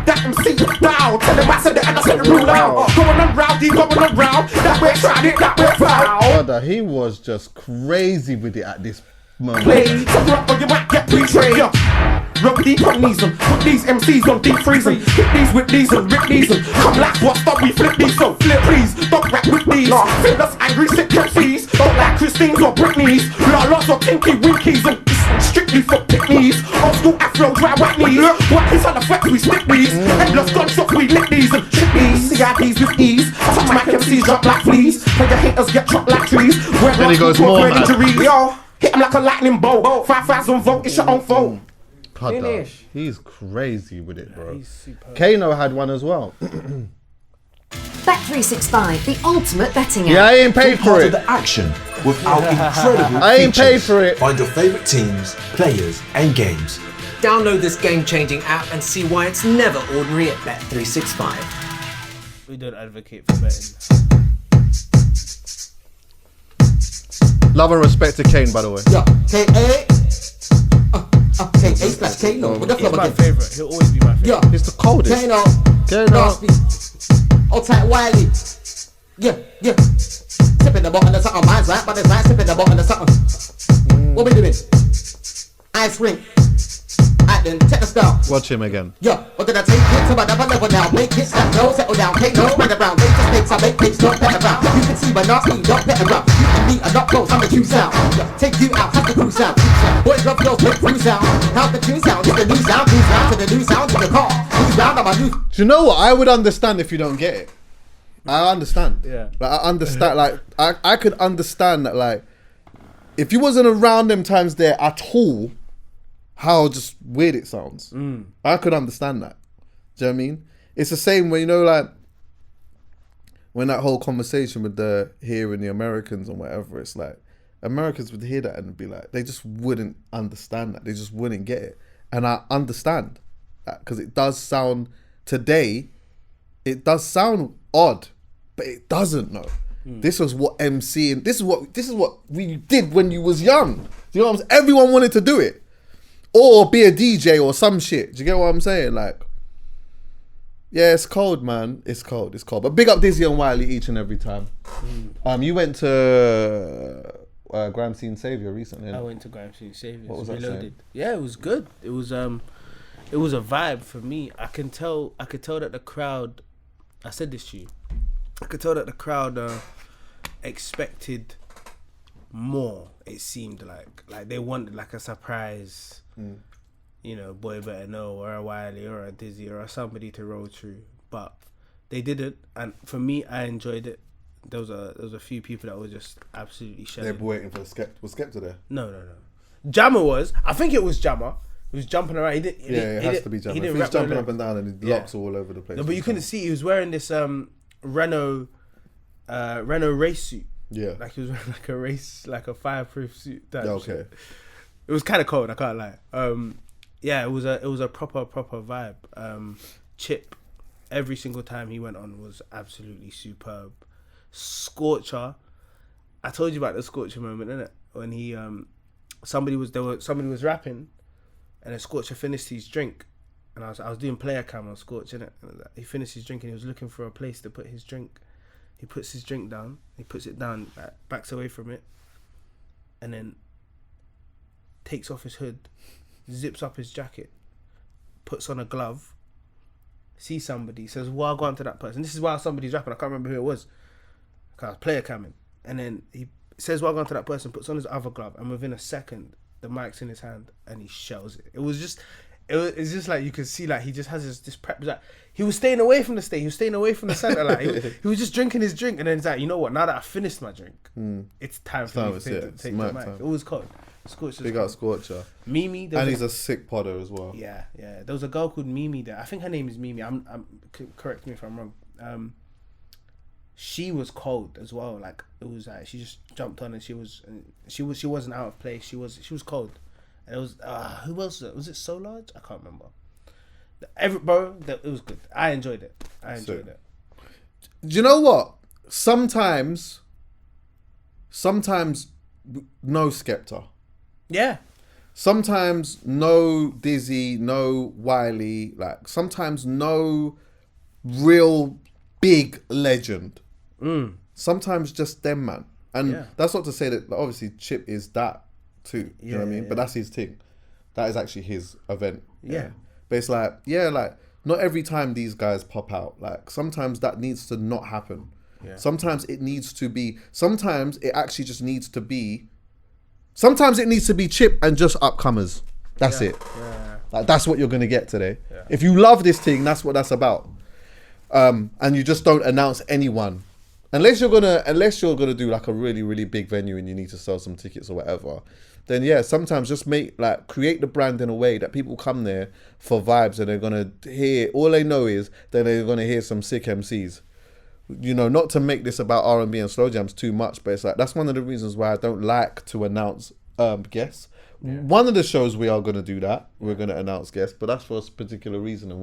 That MC is down. Tell him I said it and I said it real loud. Going on rowdy, going on round. That way tried it, that way foul. Brother, he was just crazy with it at this moment. Play, talk up or you might get betrayed. Rub deep on these and put these MCs on deep freezing. Hit these with these and rip these and come like what stop we flip these. So flip please, don't rap with these. Feel us angry sick MCs. Don't like Christines or Britneys. Lalas or kinky winkies and strictly for picnies. Old school afro dry white knees. What is on the flex we stick these. Endless gunshots we lick these and chip these. CIDs with ease. Some Mac MCs drop like fleas. Play your haters get chopped like trees. Then he goes more mad. Yo, hit him like a lightning bolt. 5,000 volt, it's your own fault. He's crazy with it, bro. Kano had one as well. Bet365, the ultimate betting app. Yeah, I ain't paid for it. The action with our incredible I ain't paid features. for it. Find your favourite teams, players, and games. Download this game-changing app and see why it's never ordinary at Bet365. We don't advocate for betting. Love and respect to Kane, by the way. Yeah, K-A. K-A/Kano. He's my favourite. He'll always be my favourite. It's the coldest. Kano. Kano. Old tight Wiley. Yeah. Sipping the bottle of something. Mine's right, but it's right. Sipping the bottle of something. What we doing? Ice rink. Alright then, check the style. Watch him again. Yeah, what did I take it to another level now? Make it snap, no, settle down, take no, spread around. Make the snakes, I make pigs, don't pet around. You can see but not see, don't pet around. You and me are not close, I'm the Q sound. Yeah, take you out, have the crew sound. Boys love girls, make free sound. How's the tune sound? It's the new sound, new sound to the new sound in the car. New sound, I'm a new. Do you know what? I would understand if you don't get it. I understand. Yeah. Like, I understand. Like, I could understand that. Like, if you wasn't around them times there at all, how just weird it sounds. I could understand that. Do you know what I mean? It's the same when, you know, like, when that whole conversation with the hearing the Americans and whatever, it's like, Americans would hear that and be like, they just wouldn't understand that. They just wouldn't get it. And I understand that because it does sound, today, it does sound odd, but it doesn't, no. This was what MCing, this is what we did when you was young. Do you know what I'm saying? Everyone wanted to do it. Or be a DJ or some shit. Do you get what I'm saying? Like, yeah, it's cold, man. It's cold. But big up DIZZEE and WILEY each and every time. You went to Grime Scene Saviour recently. I went to Grime Scene Saviour. What was that saying? Yeah, it was good. It was a vibe for me. I could tell that the crowd. I said this to you. I could tell that the crowd expected more. It seemed like they wanted like a surprise. You know, Boy Better Know, or a WILEY, or a DIZZEE, or somebody to roll through, but they didn't. And for me, I enjoyed it. There was a few people that were just absolutely shelling. They were waiting for the Skepta. Was Skepta there? No. Jammer was. I think it was Jammer. He was jumping around. It has to be Jammer. If he's jumping up and down and his locks all over the place. No, but you couldn't see. He was wearing this Renault race suit. Yeah. Like he was wearing like a fireproof suit. Okay. Shit. It was kind of cold. I can't lie. Yeah, it was a proper vibe. Chip, every single time he went on was absolutely superb. Scorcher, I told you about the Scorcher moment, innit? When he somebody was rapping, and then Scorcher finished his drink, and I was doing player cam on Scorcher, innit? And he finished his drink and he was looking for a place to put his drink. He puts his drink down. He puts it down, backs away from it, and then takes off his hood, zips up his jacket, puts on a glove, sees somebody, says, "Well, I'll go on to that person." This is while somebody's rapping. I can't remember who it was. I was player camming. And then he says, "Well, I'll go on to that person," puts on his other glove, and within a second, the mic's in his hand, and he shells it. It's just like, you can see, like, he just has this prep. Like, he was staying away from the stage. He was staying away from the center. Like, he was just drinking his drink, and then he's like, you know what? Now that I finished my drink, it's time for me to take the mic. It was cold. Big up Scorcher. Mimi, and he's a sick podder as well. Yeah. There was a girl called Mimi there. I think her name is Mimi. Correct me if I'm wrong. She was cold as well. Like, it was like she just jumped on, and she wasn't out of place. She was cold. And it was who else was it? So Large? I can't remember. It was good. I enjoyed it. Do you know what? Sometimes no Skepta. Yeah. Sometimes no DIZZEE, no WILEY. Like, sometimes no real big legend. Sometimes just them, man. And that's not to say that, like, obviously Chip is that too. You know what I mean? But that's his thing. That is actually his event. Yeah. But it's like, like, not every time these guys pop out. Like, sometimes that needs to not happen. Yeah. Sometimes it needs to be. Sometimes it actually just needs to be. Sometimes it needs to be Chip and just upcomers. That's it. Yeah. Like, that's what you're gonna get today. Yeah. If you love this thing, that's what that's about. And you just don't announce anyone. Unless you're gonna do like a really, really big venue and you need to sell some tickets or whatever, then sometimes just create the brand in a way that people come there for vibes, and they're gonna hear, all they know is that they're gonna hear some sick MCs. You know, not to make this about R&B and slow jams too much, but it's like, that's one of the reasons why I don't like to announce guests. One of the shows we are gonna do that. We're gonna announce guests, but that's for a particular reason, and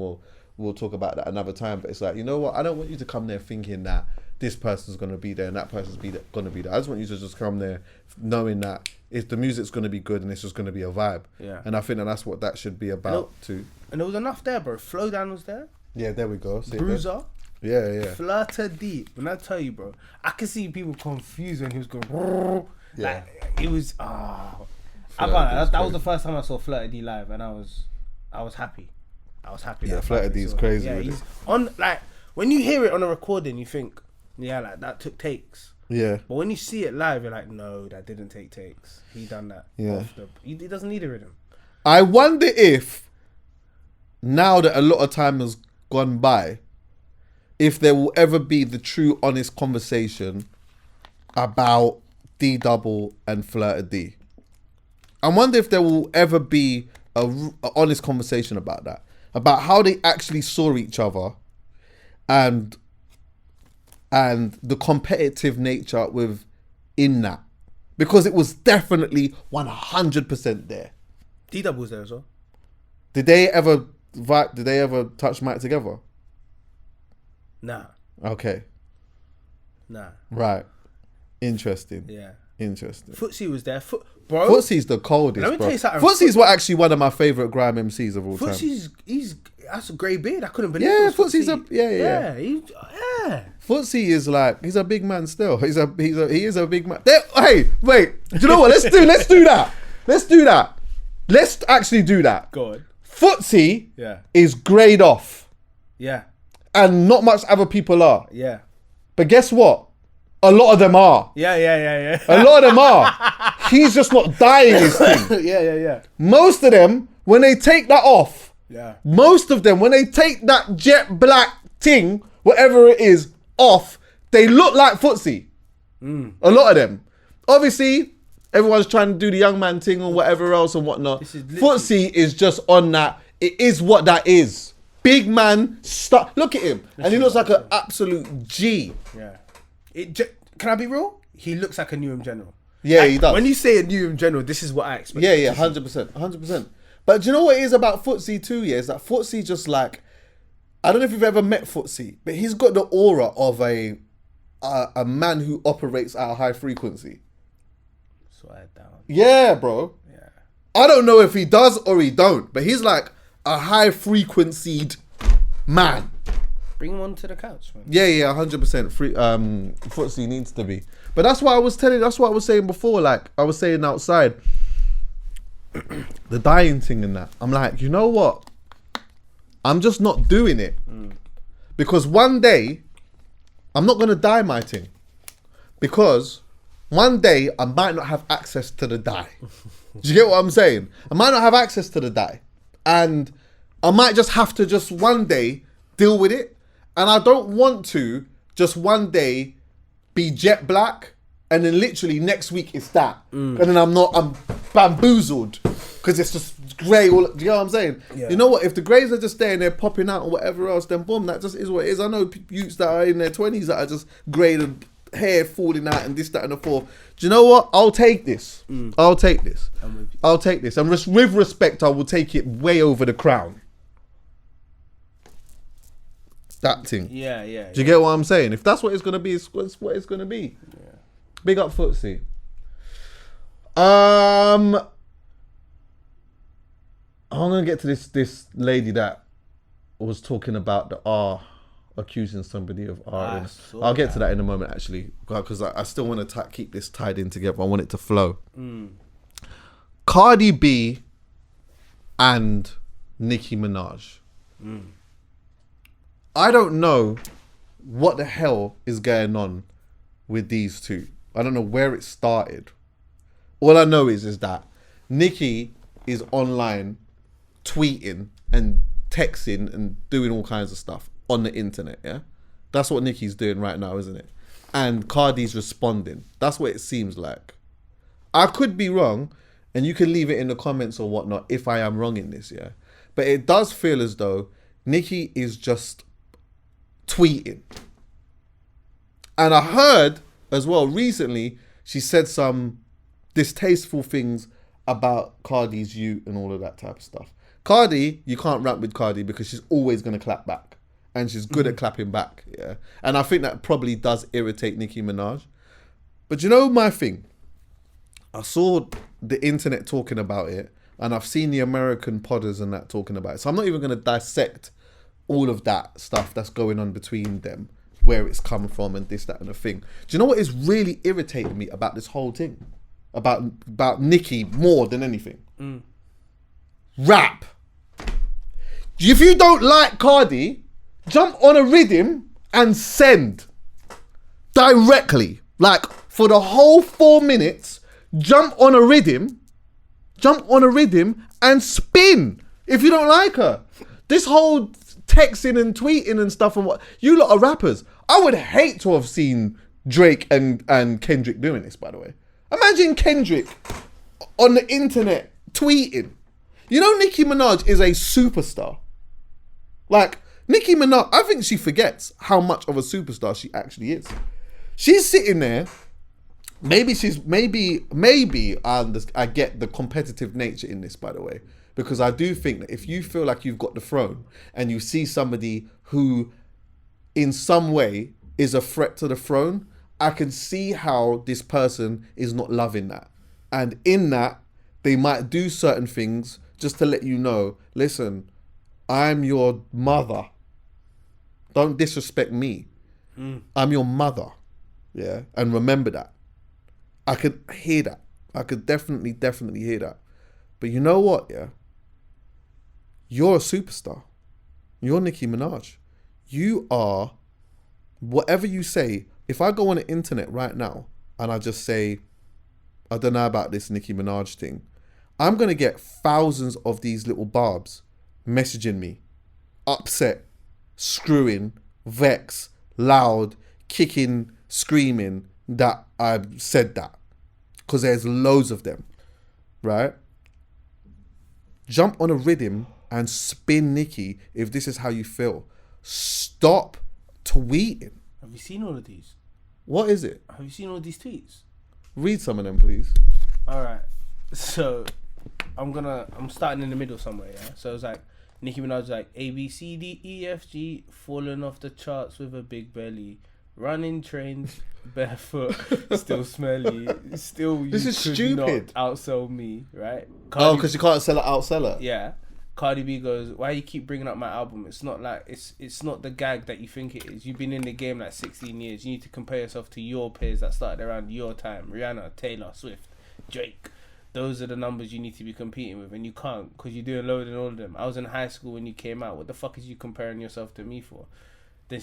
we'll talk about that another time. But it's like, you know what? I don't want you to come there thinking that this person's going to be there and that person's going to be there. I just want you to just come there knowing that the music's going to be good and it's just going to be a vibe. Yeah. And I think that's what that should be about too. And there was enough there, bro. Flowdown was there. Yeah, there we go. See Bruiser. Yeah. Flutter Deep. When I tell you, bro, I could see people confused when he was going. Yeah. Like, it was. I can't. That was the first time I saw Flutter D live, and I was happy. Yeah, Flutter D is crazy. Yeah, he's on, like, when you hear it on a recording, you think, yeah, like, that took takes. Yeah. But when you see it live, you're like, no, that didn't take takes. He done that. Yeah. He doesn't need a rhythm. I wonder if, now that a lot of time has gone by, if there will ever be the true honest conversation about D-Double and Flirter D. I wonder if there will ever be a honest conversation about that. About how they actually saw each other and the competitive nature within that. Because it was definitely 100% there. D-Double was there as well. Did they ever touch mic together? Nah. Okay. Nah. Right. Interesting. Yeah. Interesting. Footsie was there. Bro. Footsy's the coldest, Let me tell you something. Footsy's actually one of my favourite grime MCs of all time. That's a grey beard. I couldn't believe it. Yeah, Footsy's Footsy is like, he's a big man still. He is a big man. Hey, wait. Do you know what? Let's do that. Let's actually do that. Go on. Footsy is greyed off. Yeah. And not much other people are. Yeah. But guess what? A lot of them are. Yeah. A lot of them are. He's just not dying his thing. Yeah. Most of them, when they take that off, most of them, when they take that jet black thing, whatever it is, off, they look like Footsy. A lot of them. Obviously, everyone's trying to do the young man thing or whatever else and whatnot. Footsy is just on that. It is what that is. Big man, look at him. And he looks like an absolute G. Yeah. Can I be real? He looks like a Newham General. Yeah, he does. When you say a Newham General, this is what I expect. Yeah, 100%. But do you know what it is about Footsie too? Yeah, is that Footsie just like, I don't know if you've ever met Footsie, but he's got the aura of a man who operates at a high frequency. Swear down. Yeah, bro. Yeah. I don't know if he does or he don't, but he's like a high frequencied man. Bring him onto the couch, man. Yeah, 100%. Footsie needs to be. But that's what I was saying before. Like, I was saying outside, the dying thing and that. I'm like, you know what? I'm just not doing it. Because one day, I'm not going to dye my thing. Because one day, I might not have access to the dye. Do you get what I'm saying? I might not have access to the dye. And I might just have to just one day deal with it. And I don't want to just one day be jet black and then literally next week it's that. And then I'm bamboozled because it's just grey. Do you know what I'm saying? Yeah. You know what? If the greys are just staying there popping out or whatever else, then boom, that just is what it is. I know youths that are in their 20s that are just grey and hair falling out and this, that and the fourth. Do you know what? I'll take this. I'll take this. I'll take this. And with respect, I will take it way over the crown. That thing. Yeah. Do you get what I'm saying? If that's what it's gonna be, it's what it's gonna be. Yeah. Big up Footsie. I'm gonna get to this lady that was talking about the R, accusing somebody of R. I'll get to that in a moment actually, because I still want to keep this tied in together. I want it to flow. Cardi B and Nicki Minaj. I don't know what the hell is going on with these two. I don't know where it started. All I know is that Nicki is online tweeting and texting and doing all kinds of stuff on the internet, yeah? That's what Nicki's doing right now, isn't it? And Cardi's responding. That's what it seems like. I could be wrong, and you can leave it in the comments or whatnot if I am wrong in this, yeah? But it does feel as though Nicki is just tweeting. And I heard as well recently she said some distasteful things about Cardi's youth and all of that type of stuff. Cardi, you can't rap with Cardi because she's always going to clap back. And she's good at clapping back, yeah? And I think that probably does irritate Nicki Minaj. But you know my thing? I saw the internet talking about it, and I've seen the American podders and that talking about it. So I'm not even going to dissect all of that stuff that's going on between them, where it's come from and this, that, and the thing. Do you know what is really irritating me about this whole thing? About Nicki more than anything? Rap. If you don't like Cardi, jump on a rhythm and send. Directly. Like, for the whole 4 minutes, jump on a rhythm and spin if you don't like her. This whole texting and tweeting and stuff and what, you lot are rappers. I would hate to have seen Drake and Kendrick doing this, by the way. Imagine Kendrick on the internet tweeting. You know Nicki Minaj is a superstar. Like, Nicki Minaj, I think she forgets how much of a superstar she actually is. She's sitting there. Maybe I get the competitive nature in this, by the way, because I do think that if you feel like you've got the throne and you see somebody who in some way is a threat to the throne, I can see how this person is not loving that. And in that, they might do certain things just to let you know, listen, I'm your mother. Don't disrespect me. I'm your mother. Yeah. And remember that. I could hear that. I could definitely hear that. But you know what, yeah? You're a superstar. You're Nicki Minaj. You are, whatever you say, if I go on the internet right now and I just say, I don't know about this Nicki Minaj thing, I'm going to get thousands of these little barbs messaging me, upset, screwing, vex, loud, kicking, screaming that I've said that. Because there's loads of them, right? Jump on a rhythm and spin Nicki if this is how you feel. Stop tweeting. Have you seen all of these? What is it? Have you seen all these tweets? Read some of them, please. All right. So, I'm starting in the middle somewhere, yeah. So it's like Nicki Minaj was like A B C D E F G, falling off the charts with a big belly, running trains barefoot, still smelly, still you This is could stupid. not outsell me, right? Oh, because you can't sell it, outsell it. Yeah. Cardi B goes, why you keep bringing up my album? It's not like it's not the gag that you think it is. You've been in the game like 16 years. You need to compare yourself to your peers that started around your time. Rihanna, Taylor Swift, Drake. Those are the numbers you need to be competing with, and you can't because you're doing lower than all of them. I was in high school when you came out. What the fuck is you comparing yourself to me for? Then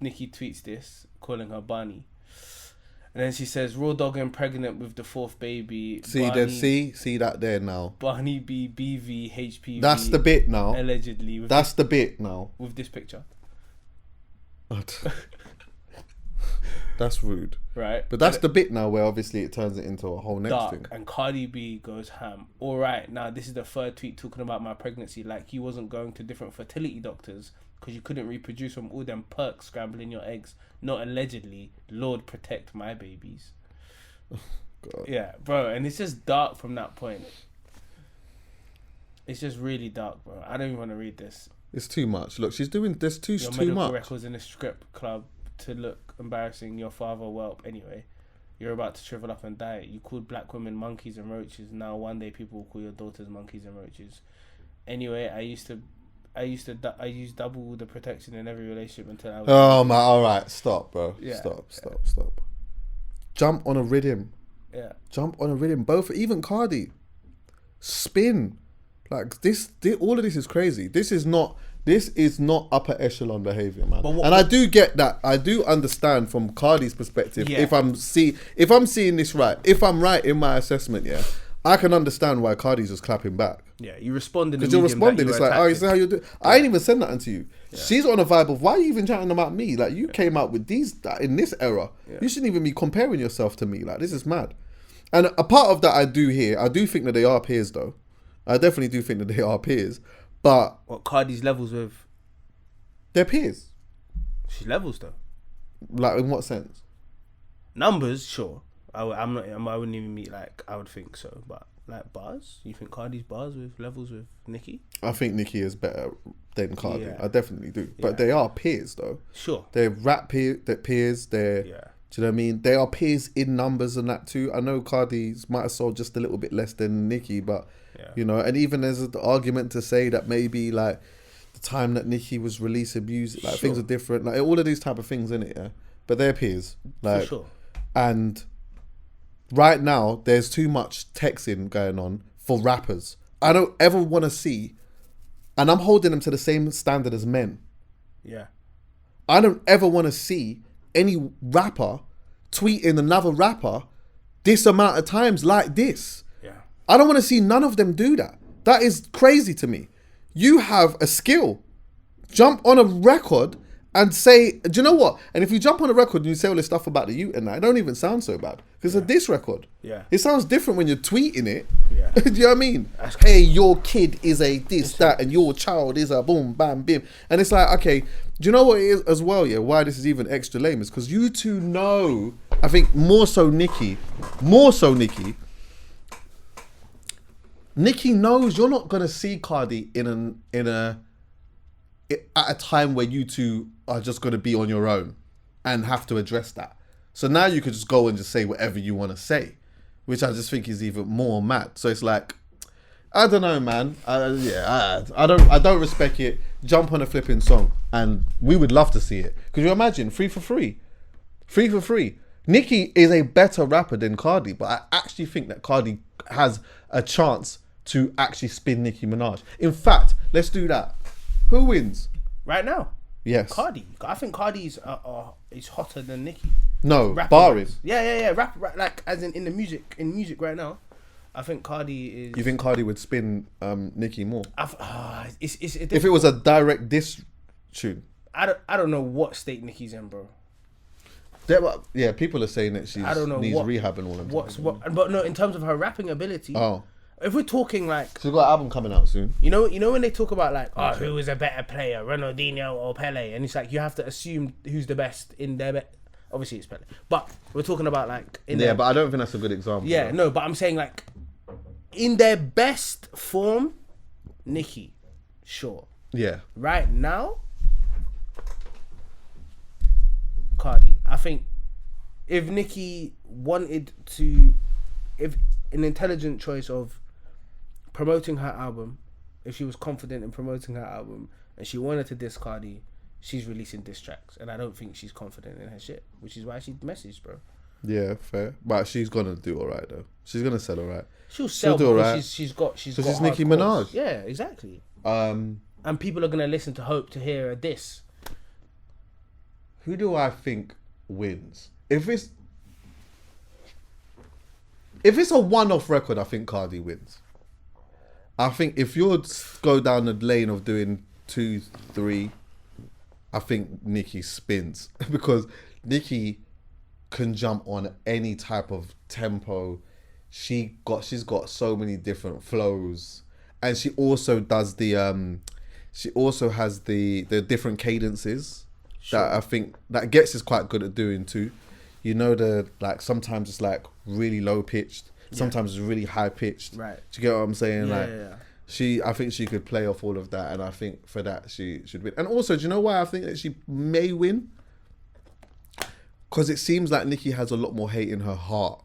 Nicki tweets this, calling her Barney. And then she says, raw dog and pregnant with the 4th baby. See, Barney, then see that there now. Barney B, BV, HPV. That's the bit now. Allegedly. That's the bit now. With this picture. That's rude. Right. But that's the bit now where obviously it turns it into a whole next dark, thing. And Cardi B goes ham. All right, now this is the 3rd tweet talking about my pregnancy. Like you wasn't going to different fertility doctors because you couldn't reproduce from all them perks scrambling your eggs. Not allegedly. Lord protect my babies. God. Yeah, bro. And it's just dark from that point. It's just really dark, bro. I don't even want to read this. It's too much. Look, she's doing this too Your much. medical records in a strip club to look embarrassing. Your father whelp. Anyway, you're about to shrivel up and die. You called black women monkeys and roaches. Now one day people will call your daughters monkeys and roaches. Anyway, I used double the protection in every relationship until I was... Oh my! All right, stop, bro. Yeah. Stop. Jump on a rhythm. Yeah. Jump on a rhythm. Both, even Cardi. Spin. Like this. All of this is crazy. This is not upper echelon behavior, man. And I do get that. I do understand from Cardi's perspective. Yeah. If I'm seeing this right, if I'm right in my assessment, yeah, I can understand why Cardi's just clapping back. Yeah, you respond in the because you're medium responding. that It's you like, were oh, is that how you do? I ain't even said nothing to you. Yeah. She's on a vibe of, why are you even chatting about me? Like, you came out with these in this era. Yeah. You shouldn't even be comparing yourself to me. Like, this is mad. And a part of that I do think that they are peers, though. I definitely do think that they are peers. But what Cardi's levels with? They're peers. She's levels though. Like, in what sense? Numbers, sure. I wouldn't even meet like I would think so, but like bars. You think Cardi's bars with levels with Nicki? I think Nicki is better than Cardi. Yeah. I definitely do. But they are peers, though. Sure. They're they're peers. They're, do you know what I mean? They are peers in numbers and that too. I know Cardi's might have sold just a little bit less than Nicki, but you know, and even there's an argument to say that maybe like the time that Nicki was releasing music, like things are different, like all of these type of things in it, yeah. But they're peers, like, for sure. And right now there's too much texting going on for rappers. I don't ever want to see, and I'm holding them to the same standard as men. Yeah. I don't ever want to see any rapper tweeting another rapper this amount of times like this. Yeah. I don't want to see none of them do that. That is crazy to me. You have a skill. Jump on a record and say, do you know what? And if you jump on a record and you say all this stuff about the youth and that, it don't even sound so bad. Because of this record. Yeah. It sounds different when you're tweeting it. Yeah. Do you know what I mean? Hey, your kid is a this, that, and your child is a boom, bam, bim. And it's like, okay, do you know what it is as well, yeah? Why this is even extra lame is because you two know, I think more so Nicki, Nicki knows you're not gonna see Cardi at a time where you two are just gonna be on your own and have to address that. So now you could just go and just say whatever you want to say, which I just think is even more mad. So it's like, I don't know, man. I don't respect it. Jump on a flipping song, and we would love to see it. Could you imagine free for free? Nicki is a better rapper than Cardi, but I actually think that Cardi has a chance to actually spin Nicki Minaj. In fact, let's do that. Who wins right now? Yes, Cardi. I think Cardi's is hotter than Nicki. No, Rapping barring. wise. Yeah. Rap, like as in the music right now. I think Cardi is. You think Cardi would spin Nicki more? If it was a direct diss tune. I don't know what state Nicki's in, bro. Yeah, people are saying that she needs rehab and all that. But no, in terms of her rapping ability. Oh. If we're talking like, she's got an album coming out soon. You know when they talk about like, who is a better player, Ronaldinho or Pele, and it's like you have to assume who's the best in their. Obviously, it's Pele, but we're talking about like. But I don't think that's a good example. Yeah, no, but I'm saying like, in their best form, Nicki, sure. Yeah. Right now, Cardi. I think if Nicki wanted to, if an intelligent choice of promoting her album, if she was confident in promoting her album and she wanted to diss Cardi, she's releasing diss tracks, and I don't think she's confident in her shit, which is why she messaged, bro. Yeah, fair. But she's gonna do alright though. She's gonna sell alright. She'll do alright. She's got she's Nicki Minaj. Yeah, exactly. And people are gonna listen to Hope to hear a diss. Who do I think wins? If it's a one-off record, I think Cardi wins. I think if you go down the lane of doing 2, 3, I think Nicki spins because Nicki can jump on any type of tempo. She's got so many different flows, and she also does she also has the different cadences that I think that Gets is quite good at doing too. You know, sometimes it's like really low pitched, sometimes it's really high pitched. Right. Do you get what I'm saying? I think she could play off all of that, and I think for that she should win. And also, do you know why I think that she may win? Because it seems like Nicki has a lot more hate in her heart.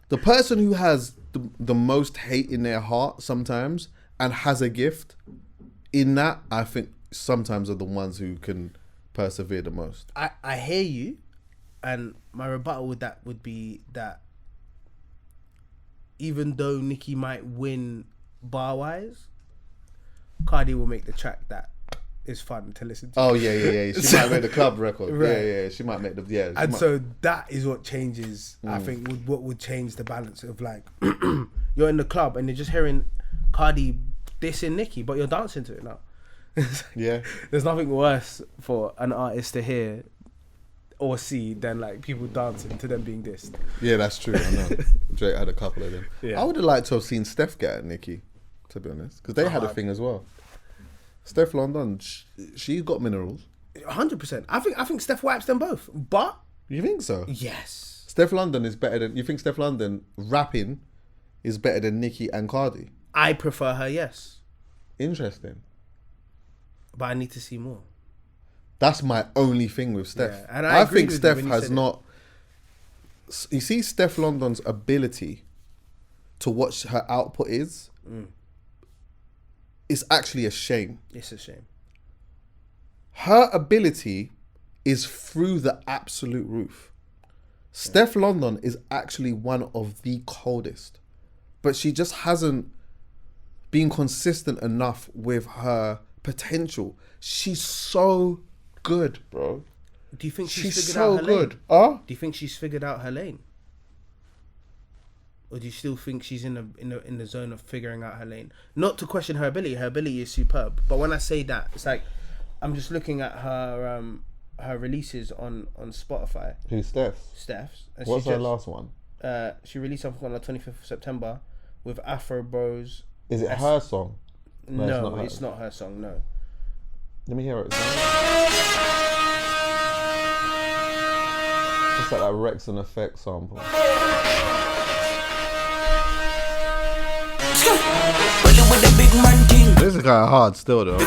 The person who has the most hate in their heart sometimes and has a gift in that, I think sometimes are the ones who can persevere the most. I hear you, and my rebuttal with that would be that even though Nicki might win bar-wise, Cardi will make the track that is fun to listen to. Oh yeah. She might make the club record. Right. Yeah. She might make the And so that is what changes. I think what would change the balance of like you're in the club and you're just hearing Cardi dissing Nicki, but you're dancing to it now. Yeah. There's nothing worse for an artist to hear or see than like people dancing to them being dissed. Yeah, that's true. I know. Drake had a couple of them. Yeah. I would have liked to have seen Steph get at Nicki, to be honest, because they had a thing as well. Steph London, she got minerals. 100%. I think Steph wipes them both. But you think so? Yes. Steph London is better than. You think Steph London rapping is better than Nicki and Cardi? I prefer her. Yes. Interesting. But I need to see more. That's my only thing with Steph. Yeah, and I think Steph has not. You see, Steph London's ability to watch her output is. It's actually a shame. It's a shame. Her ability is through the absolute roof. Steph London is actually one of the coldest, but she just hasn't been consistent enough with her potential. She's so good, bro. Do you think she's figured so out her good? lane? Huh? Do you think she's figured out her lane? Or do you still think she's in the zone of figuring out her lane? Not to question her ability. Her ability is superb. But when I say that, it's like I'm just looking at her her releases on Spotify. Who's Steph? Steph's. And what's her last one? She released something on the 25th of September with Afro Bros. Is it her song? No, it's not her song. No. Let me hear it. It's like that Rex and Effect sample. This is kind of hard still though. I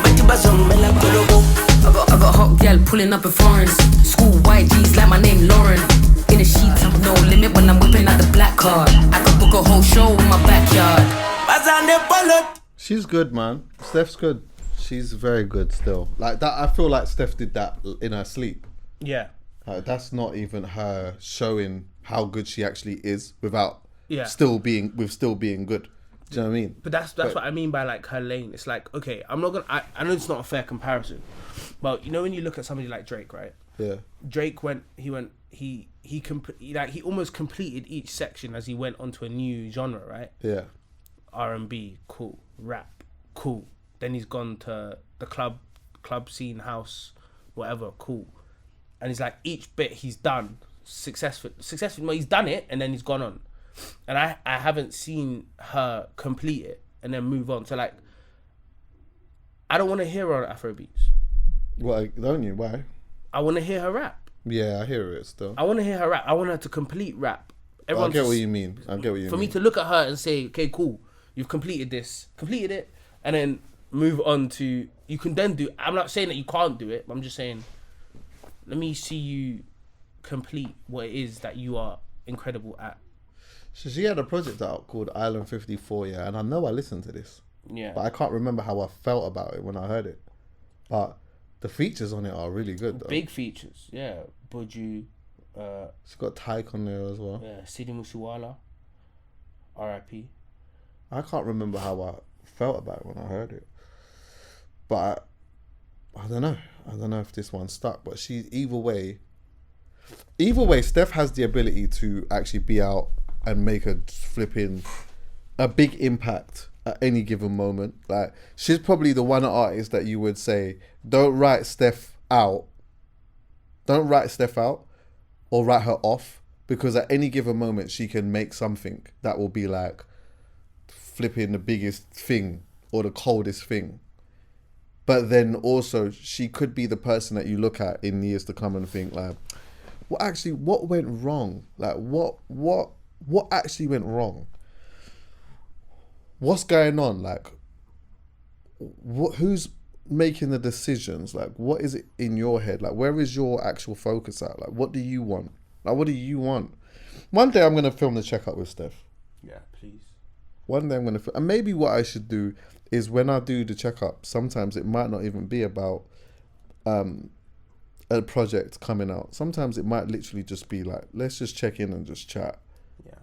got hot gal pulling up in foreigns. School white G's like my name Lauren. In the sheets, no limit when I'm whipping out the black card. I could book a whole show in my backyard. She's good, man. Steph's good. She's very good still. Like that, I feel like Steph did that in her sleep. Yeah. That's not even her showing how good she actually is without still being good. Do you know what I mean? But that's what I mean by like her lane. It's like, okay, I'm not gonna. I know it's not a fair comparison, but you know when you look at somebody like Drake, right? Yeah. Drake he almost completed each section as he went onto a new genre, right? Yeah. R&B, cool. Rap, cool. Then he's gone to the club scene, house, whatever, cool. And he's like, each bit he's done successful. Well, he's done it, and then he's gone on. And I haven't seen her complete it and then move on. So like, I don't want to hear her on Afrobeats. Why don't you? Why? I want to hear her rap. Yeah, I hear it still. I want to hear her rap. I want her to complete rap I get what you mean. For me to look at her and say, okay, cool, you've completed it, and then move on to, you can then do, I'm not saying that you can't do it, but I'm just saying, let me see you complete what it is that you are incredible at. So she had a project out called Island 54, yeah, and I know I listened to this. Yeah. But I can't remember how I felt about it when I heard it. But the features on it are really good, though. Big features, yeah. Buju. She's got Tyke on there as well. Yeah, Sidi Musiwala. R.I.P. I can't remember how I felt about it when I heard it. But I don't know. I don't know if this one stuck. But she, either way, Steph has the ability to actually be out and make a big impact at any given moment. Like, she's probably the one artist that you would say, don't write Steph out or write her off, because at any given moment she can make something that will be like flipping the biggest thing or the coldest thing. But then also she could be the person that you look at in years to come and think like, what went wrong? Like what actually went wrong? What's going on? Like, who's making the decisions? Like, what is it in your head? Like, where is your actual focus at? Like, what do you want? One day I'm going to film the checkup with Steph. Yeah, please. One day I'm going to, and maybe what I should do is when I do the checkup, sometimes it might not even be about a project coming out. Sometimes it might literally just be like, let's just check in and just chat. Yeah.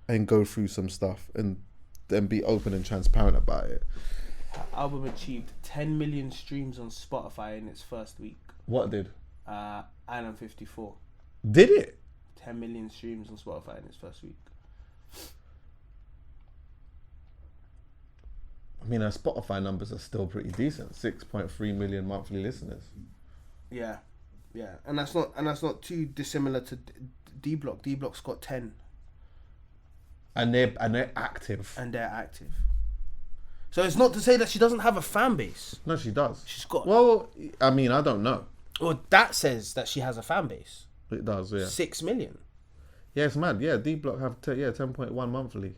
And go through some stuff and then be open and transparent about it. Her album achieved 10 million streams on Spotify in its first week. What did? Island 54. Did it? 10 million streams on Spotify in its first week. I mean, our Spotify numbers are still pretty decent. 6.3 million monthly listeners. Yeah, yeah, and that's not too dissimilar to D Block. D Block's got 10. And they're active. So it's not to say that she doesn't have a fan base. No, she does. She's got. Well, I mean, I don't know. Well, that says that she has a fan base. It does, yeah. 6 million. Yeah, it's mad. Yeah, D Block have 10.1 monthly,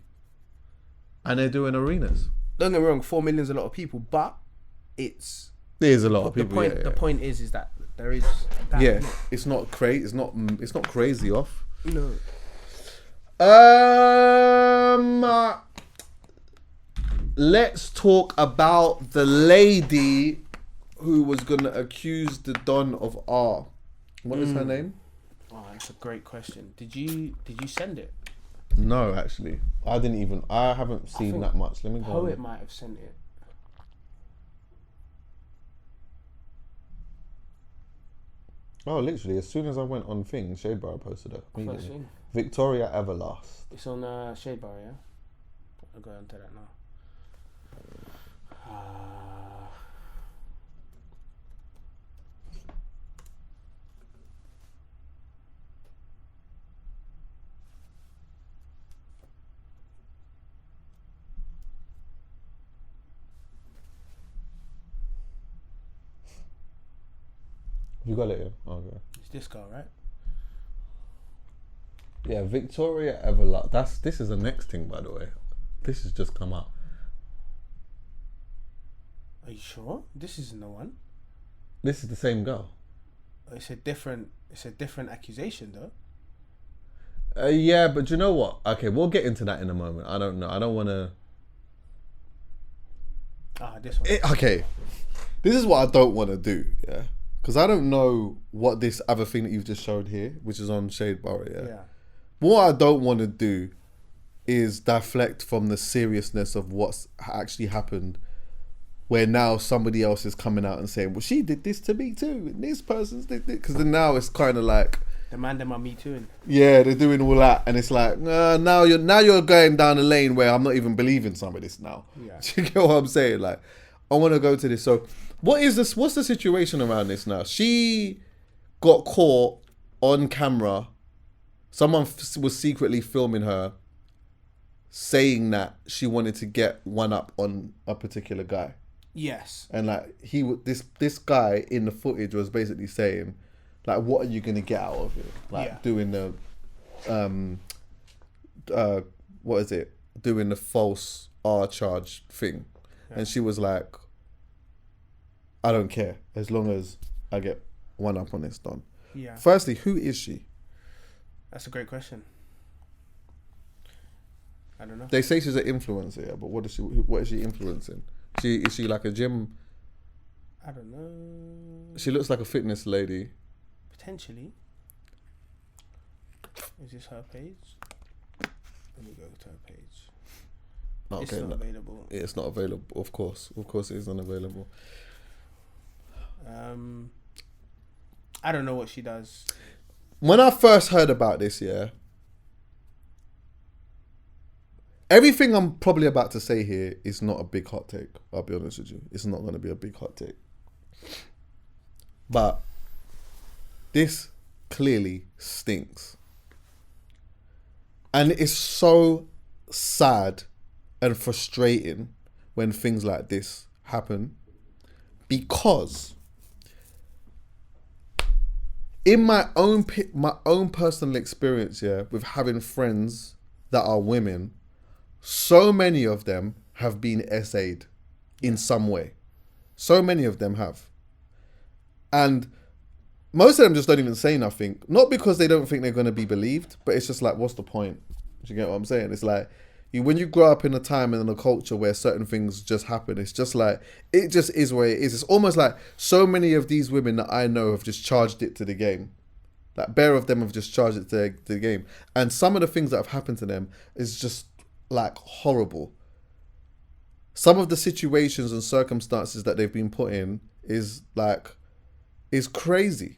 and they're doing arenas. Don't get me wrong, 4 million is a lot of people, but there's a lot of people. The point is that there is. That It's not crazy. It's not crazy off. No. Let's talk about the lady who was gonna accuse the Don of R. What is her name? Oh, that's a great question. Did you send it? No, actually, I haven't seen that much. Let me go. Poet might have sent it. Oh, literally, as soon as I went on Shade Bar posted it immediately. First thing. Victoria Everlast. It's on Shade Bar, yeah? I'll go into that now. You got it, yeah? Okay. It's this girl, right? Yeah, Victoria Everlast. This is the next thing, by the way. This has just come out. Are you sure? This isn't the one. This is the same girl. It's a different accusation, though. Yeah, but you know what? Okay, we'll get into that in a moment. I don't know. I don't want to. This one. Okay, this is what I don't want to do. Yeah, because I don't know what this other thing that you've just showed here, which is on Shade Bar. Yeah. What I don't want to do is deflect from the seriousness of what's actually happened, where now somebody else is coming out and saying, well, she did this to me too, and this person's did this. Because then now it's kind of like, the man them are me too. Yeah, they're doing all that, and it's like, now you're going down a lane where I'm not even believing some of this now. Yeah. Do you get what I'm saying? Like, I want to go to this. So, what is this? What's the situation around this now? She got caught on camera. Someone was secretly filming her, saying that she wanted to get one up on a particular guy. Yes. And like this guy in the footage was basically saying, like, what are you gonna get out of it? Like doing the what is it, doing the false R charge thing. And she was like, I don't care as long as I get one up on this done. Yeah. Firstly, who is she? That's a great question. I don't know. They say she's an influencer, yeah, but what is she influencing? Is she like a gym? I don't know. She looks like a fitness lady. Potentially. Is this her page? Let me go to her page. Okay, it's not available. Yeah, it's not available. Of course it is unavailable. I don't know what she does. When I first heard about this, yeah, everything I'm probably about to say here is not a big hot take. I'll be honest with you. It's not going to be a big hot take. But this clearly stinks. And it's so sad and frustrating when things like this happen, because in my own personal experience, yeah, with having friends that are women, so many of them have been SA'd in some way. So many of them have. And most of them just don't even say nothing. Not because they don't think they're going to be believed, but it's just like, what's the point? Do you get what I'm saying? It's like, when you grow up in a time and in a culture where certain things just happen, it's just like, it just is where it is. It's almost like so many of these women that I know have just charged it to the game. Like, bare of them have just charged it to the game. And some of the things that have happened to them is just like horrible. Some of the situations and circumstances that they've been put in is crazy.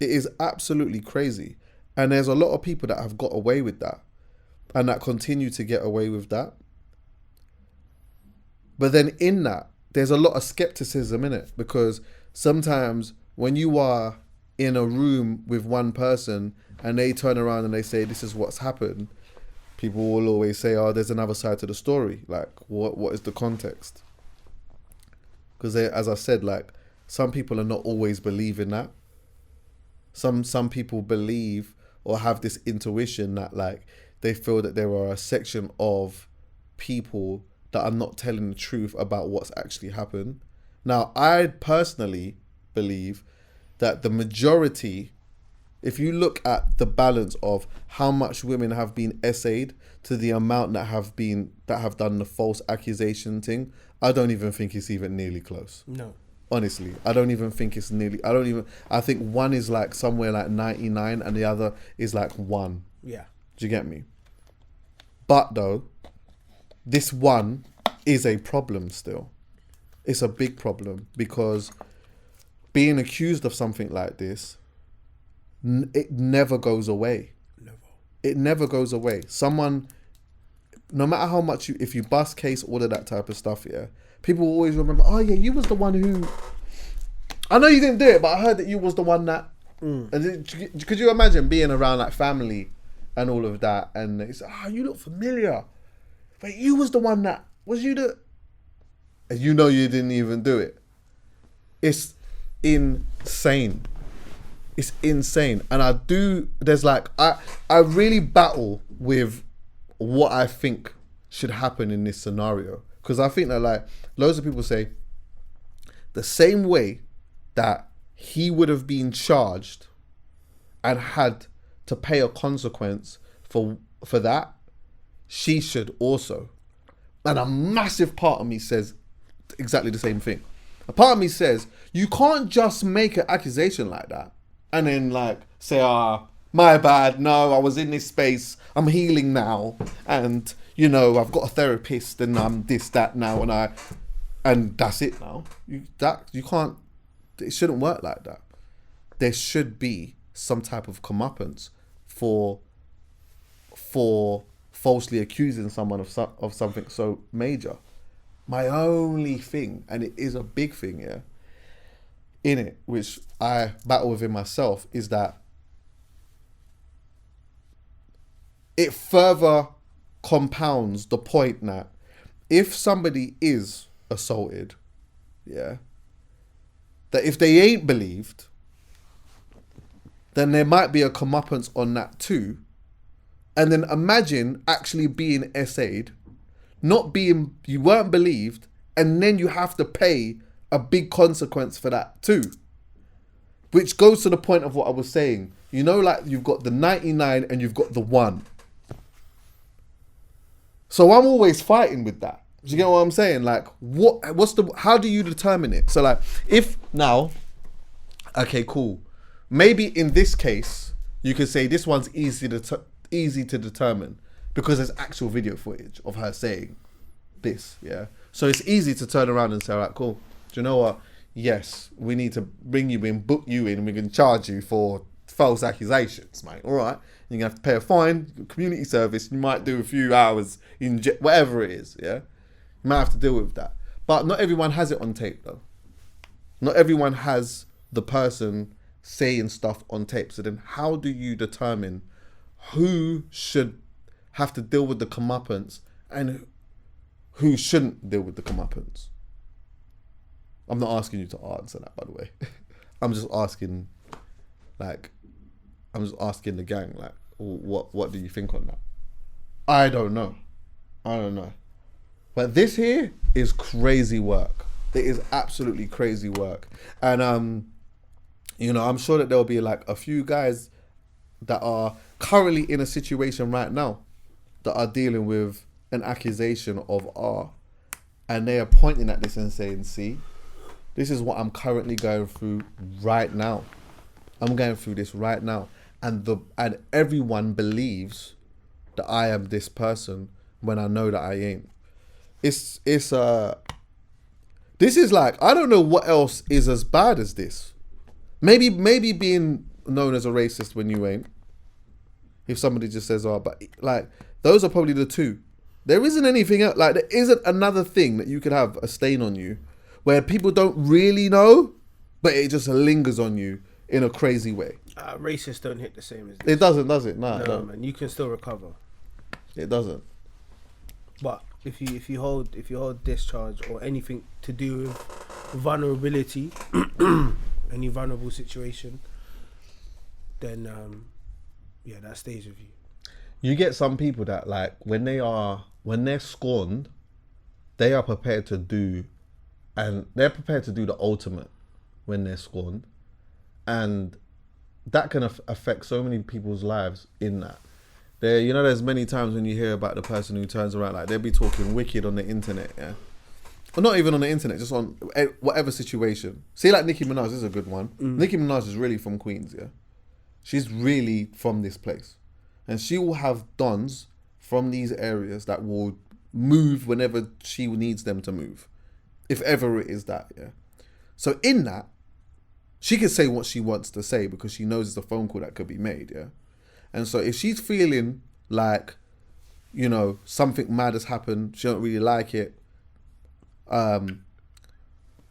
It is absolutely crazy. And there's a lot of people that have got away with that and that continue to get away with that. But then in that, there's a lot of skepticism in it, because sometimes when you are in a room with one person and they turn around and they say, this is what's happened, people will always say, oh, there's another side to the story. Like, what is the context? Because as I said, like, some people are not always believing that. Some people believe or have this intuition that, like, they feel that there are a section of people that are not telling the truth about what's actually happened. Now, I personally believe that the majority, if you look at the balance of how much women have been SA'd to the amount that have done the false accusation thing, I don't even think it's even nearly close. No. Honestly, I don't even think it's nearly, I think one is like somewhere like 99 and the other is like 1. Yeah. Do you get me? But though, this one is a problem still. It's a big problem, because being accused of something like this, it never goes away. Never. It never goes away. Someone, no matter how much if you bust case, all of that type of stuff, yeah, people will always remember, oh yeah, you was the one who, I know you didn't do it, but I heard that you was the one that, and could you imagine being around like family and all of that, and it's, you look familiar, but you was the one that, was you the, and you know you didn't even do it. It's insane. It's insane. And there's like, I really battle with what I think should happen in this scenario. Because I think that, like, loads of people say the same way that he would have been charged and had to pay a consequence for that, she should also. And a massive part of me says exactly the same thing. A part of me says, you can't just make an accusation like that and then like say, my bad, no, I was in this space, I'm healing now, and you know, I've got a therapist and I'm this, that now, and that's it now. You can't, it shouldn't work like that. There should be some type of comeuppance for falsely accusing someone of something so major. My only thing, and it is a big thing, yeah, in it, which I battle within myself, is that it further compounds the point that if somebody is assaulted, yeah, that if they ain't believed, then there might be a comeuppance on that too, And then imagine actually being essayed, you weren't believed, and then you have to pay a big consequence for that too. Which goes to the point of what I was saying. You know, like you've got the 99 and you've got the 1. So I'm always fighting with that. Do you get what I'm saying? Like, how do you determine it? So like, if now, okay, cool. Maybe in this case, you could say this one's easy to determine because there's actual video footage of her saying this, yeah? So it's easy to turn around and say, all right, cool. Do you know what? Yes, we need to bring you in, book you in, and we can charge you for false accusations, mate. All right? You're going to have to pay a fine, community service. You might do a few hours in whatever it is, yeah? You might have to deal with that. But not everyone has it on tape, though. Not everyone has the person saying stuff on tape. So then how do you determine who should have to deal with the comeuppance and who shouldn't deal with the comeuppance? I'm not asking you to answer that, by the way. I'm just asking the gang, like, what do you think on that? I don't know. But this here is crazy work. It is absolutely crazy work. And, you know, I'm sure that there'll be like a few guys that are currently in a situation right now that are dealing with an accusation of R. And they are pointing at this and saying, see, this is what I'm currently going through right now. I'm going through this right now. And everyone believes that I am this person when I know that I ain't. This is like, I don't know what else is as bad as this. Maybe being known as a racist when you ain't. If somebody just says, oh, but like, those are probably the two. There isn't anything else. Like, there isn't another thing that you could have a stain on you where people don't really know, but it just lingers on you in a crazy way. Racists don't hit the same as this. It doesn't, does it? No, man. You can still recover. It doesn't. But if you hold discharge or anything to do with vulnerability, any vulnerable situation, then that stays with you. You get some people that, like, when they're scorned, they are prepared to do, and they're prepared to do the ultimate when they're scorned, and that can affect so many people's lives in that. There's many times when you hear about the person who turns around, like, they'll be talking wicked on the internet, yeah? Well, not even on the internet, just on whatever situation. See, like Nicki Minaj, this is a good one. Nicki Minaj is really from Queens, yeah? She's really from this place. And she will have dons from these areas that will move whenever she needs them to move. If ever it is that, yeah? So in that, she can say what she wants to say because she knows it's a phone call that could be made, yeah? And so if she's feeling like, you know, something mad has happened, she don't really like it,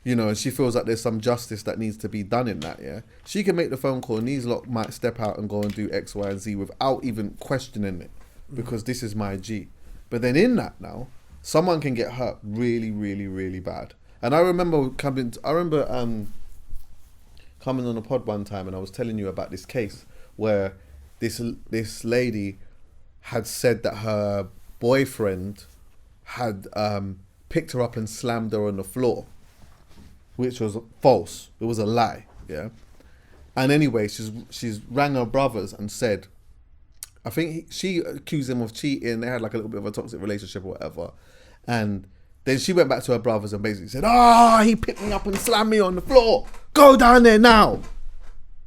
you know, and she feels like there's some justice that needs to be done in that, yeah? She can make the phone call and these lot might step out and go and do X, Y, and Z without even questioning it because this is my G. But then in that now, someone can get hurt really, really, really bad. And I remember coming on a pod one time and I was telling you about this case where this lady had said that her boyfriend had picked her up and slammed her on the floor, which was false. It was a lie, yeah? And anyway, she's rang her brothers and said, I think she accused him of cheating. They had like a little bit of a toxic relationship or whatever. And then she went back to her brothers and basically said, he picked me up and slammed me on the floor. Go down there now.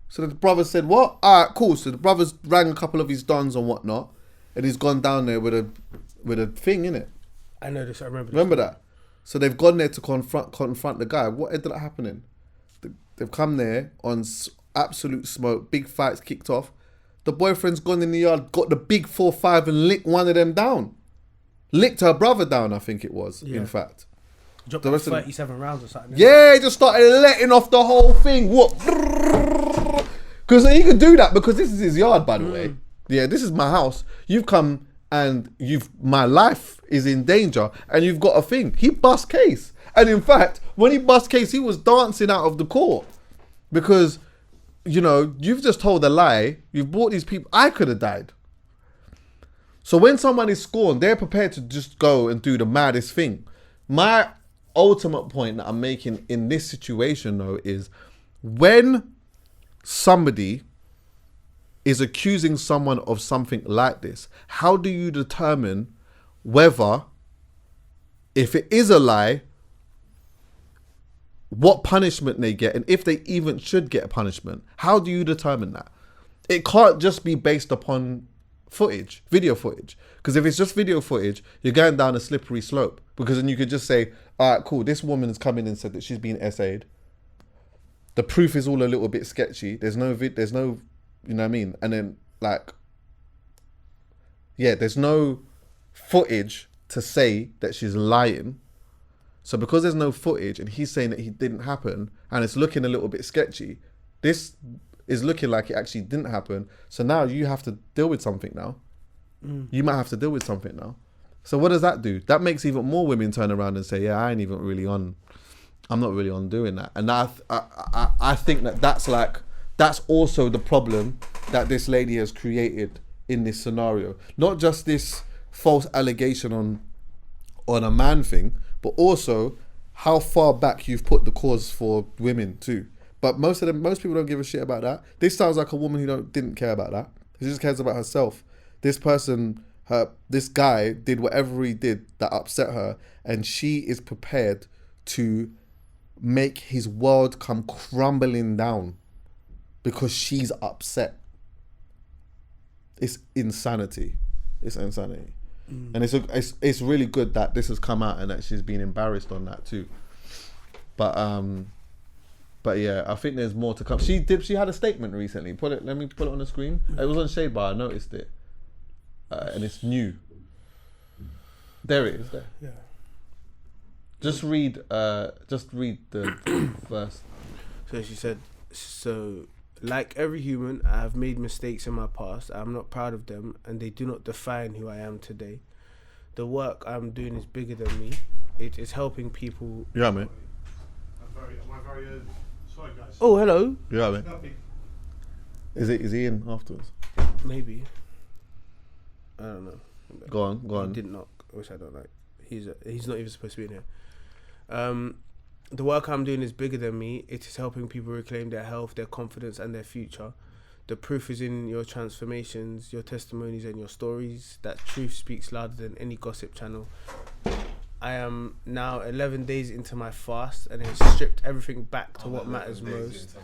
So the brothers said, what? All right, cool. So the brothers rang a couple of his dons and whatnot. And he's gone down there with a thing in it. I know this. I remember this. Remember that? So they've gone there to confront the guy. What ended up happening? They've come there on absolute smoke. Big fights kicked off. The boyfriend's gone in the yard, got the big 4-5 and licked one of them down. Licked her brother down, I think it was, in fact. Dropped like 37 rounds or something. Yeah, he just started letting off the whole thing. What? Because he could do that because this is his yard, by the way. Yeah, this is my house. You've come and my life is in danger and you've got a thing. He bust case. And in fact, when he bust case, he was dancing out of the court because, you know, you've just told a lie. You've brought these people. I could have died. So when someone is scorned, they're prepared to just go and do the maddest thing. My ultimate point that I'm making in this situation, though, is when somebody is accusing someone of something like this, how do you determine whether, if it is a lie, what punishment they get, and if they even should get a punishment? How do you determine that? It can't just be based upon footage, video footage. Because if it's just video footage, you're going down a slippery slope. Because then you could just say, all right, cool, this woman's come in and said that she's been essayed. The proof is all a little bit sketchy. There's no, you know what I mean? And then, like, yeah, there's no footage to say that she's lying. So because there's no footage and he's saying that it didn't happen and it's looking a little bit sketchy, this is looking like it actually didn't happen. So now you have to deal with something now. You might have to deal with something now. So what does that do? That makes even more women turn around and say, yeah, I'm not really on doing that. And I think that's also the problem that this lady has created in this scenario. Not just this false allegation on a man thing, but also how far back you've put the cause for women too. But most people don't give a shit about that. This sounds like a woman who didn't care about that. She just cares about herself. This person, this guy did whatever he did that upset her, and she is prepared to make his world come crumbling down because she's upset. It's insanity. It's insanity. And it's really good that this has come out and that she's been embarrassed on that too. But yeah, I think there's more to come. She had a statement recently. Let me put it on the screen. It was on Shade Bar. I noticed it, and it's new. There it is. There. Yeah. Just read the verse. So she said, like every human, I have made mistakes in my past. I am not proud of them, and they do not define who I am today. The work I'm doing is bigger than me. It is helping people. Yeah, mate. Sorry, guys. Oh, hello. Yeah, mate. Is he in afterwards? Maybe. I don't know. Go on. He did knock, which I don't like. He's not even supposed to be in here. The work I'm doing is bigger than me. It is helping people reclaim their health, their confidence, and their future. The proof is in your transformations, your testimonies, and your stories. That truth speaks louder than any gossip channel. I am now 11 days into my fast, and it has stripped everything back to what matters most.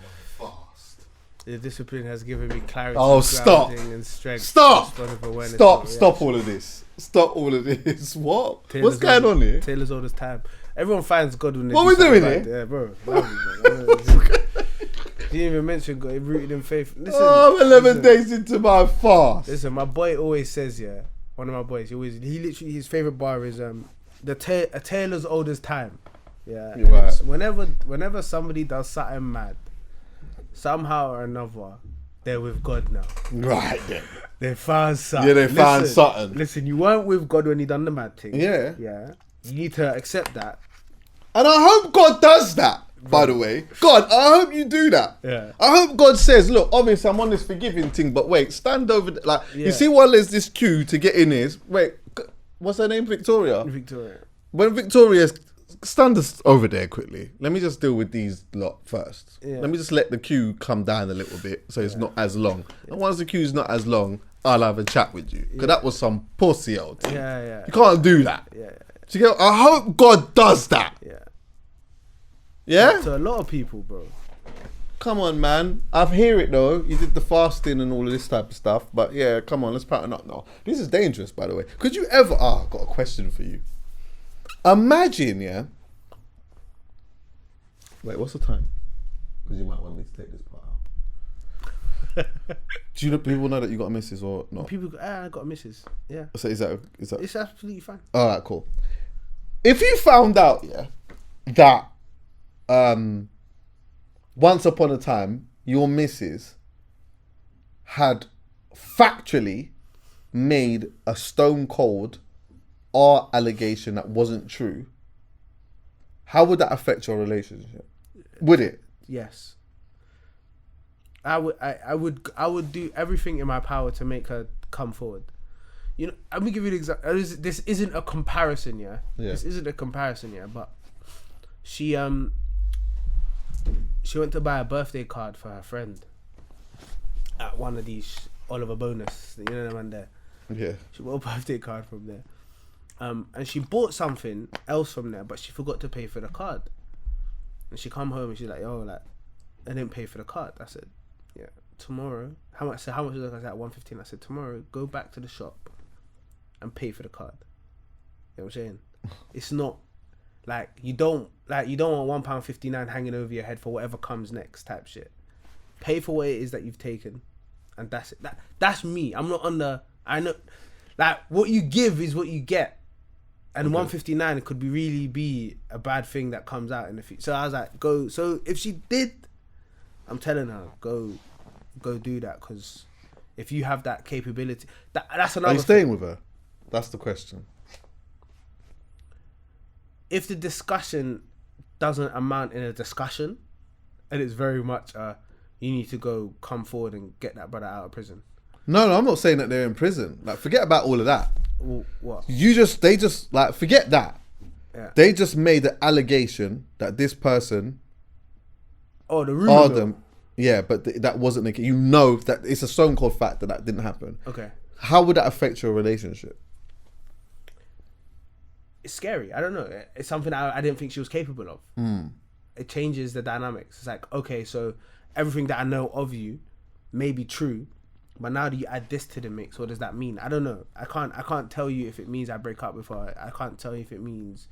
The discipline has given me clarity, grounding, and strength. Stop all of this. Stop all of this. What? What's going on here? Taylor's all this time. Everyone finds God when they what do are we doing right. here? Yeah, bro. You didn't even mention God rooted in faith. Listen, I'm 11 days into my fast. Listen, my boy always says, yeah, one of my boys, he literally, his favourite bar is a tailor's old as time. Yeah. Right. Whenever somebody does something mad, somehow or another, they're with God now. Right then. They found something. Yeah, they found something. Listen, you weren't with God when you done the mad thing. Yeah. Yeah. You need to accept that. And I hope God does that, by the way. God, I hope you do that. Yeah. I hope God says, look, obviously I'm on this forgiving thing, but wait, stand over, you see while there's this queue to get in is, wait, what's her name? Victoria? When Victoria, stand us over there quickly. Let me just deal with these lot first. Yeah. Let me just let the queue come down a little bit so it's not as long. And once the queue's not as long, I'll have a chat with you. Because that was some pussy old thing. Yeah. You can't do that. Yeah. So you go, I hope God does that. Yeah. Yeah? To a lot of people, bro. Come on, man. I hear it though. You did the fasting and all of this type of stuff. But yeah, come on, let's pattern up now. This is dangerous, by the way. Could you ever... I've got a question for you. Imagine, yeah... Wait, what's the time? Because you might want me to take this part out. Do you know people know that you got a missus or not? I got a missus. Yeah. So is that? It's absolutely fine. All right, cool. If you found out, yeah, that once upon a time your missus had factually made a stone cold allegation that wasn't true, how would that affect your relationship? Would it? Yes. I would do everything in my power to make her come forward. You know, let me give you an example. This isn't a comparison, yeah. This isn't a comparison, yeah. But she went to buy a birthday card for her friend at one of these Oliver Bonus. You know the man there. Yeah. She bought a birthday card from there, and she bought something else from there, but she forgot to pay for the card. And she come home and she's like, "Yo, like, I didn't pay for the card." I said, "Yeah, tomorrow." How much? So how much was it? I said, $115. I said, "Tomorrow, go back to the shop and pay for the card." You know what I'm saying? It's not like you don't want £1.59 hanging over your head for whatever comes next type shit. Pay for what it is that you've taken, and that's it. That's me. I'm not on the. I know, like, what you give is what you get. And $159 could really be a bad thing that comes out in the future. So I was like, go. So if she did, I'm telling her, go do that, because if you have that capability, that's another. Are you staying with her? That's the question. If the discussion doesn't amount in a discussion, and it's very much you need to come forward and get that brother out of prison. No, I'm not saying that they're in prison. Like, forget about all of that. What? They just like, forget that. Yeah. They just made the allegation that this person. Oh, the rumor. Them. Yeah, but that wasn't the case. You know that it's a stone cold fact that didn't happen. Okay. How would that affect your relationship? It's scary. I don't know. It's something I didn't think she was capable of. It changes the dynamics. It's like, okay, so everything that I know of you may be true, but now do you add this to the mix? What does that mean? I don't know. I can't tell you if it means I break up with her. I can't tell you if it means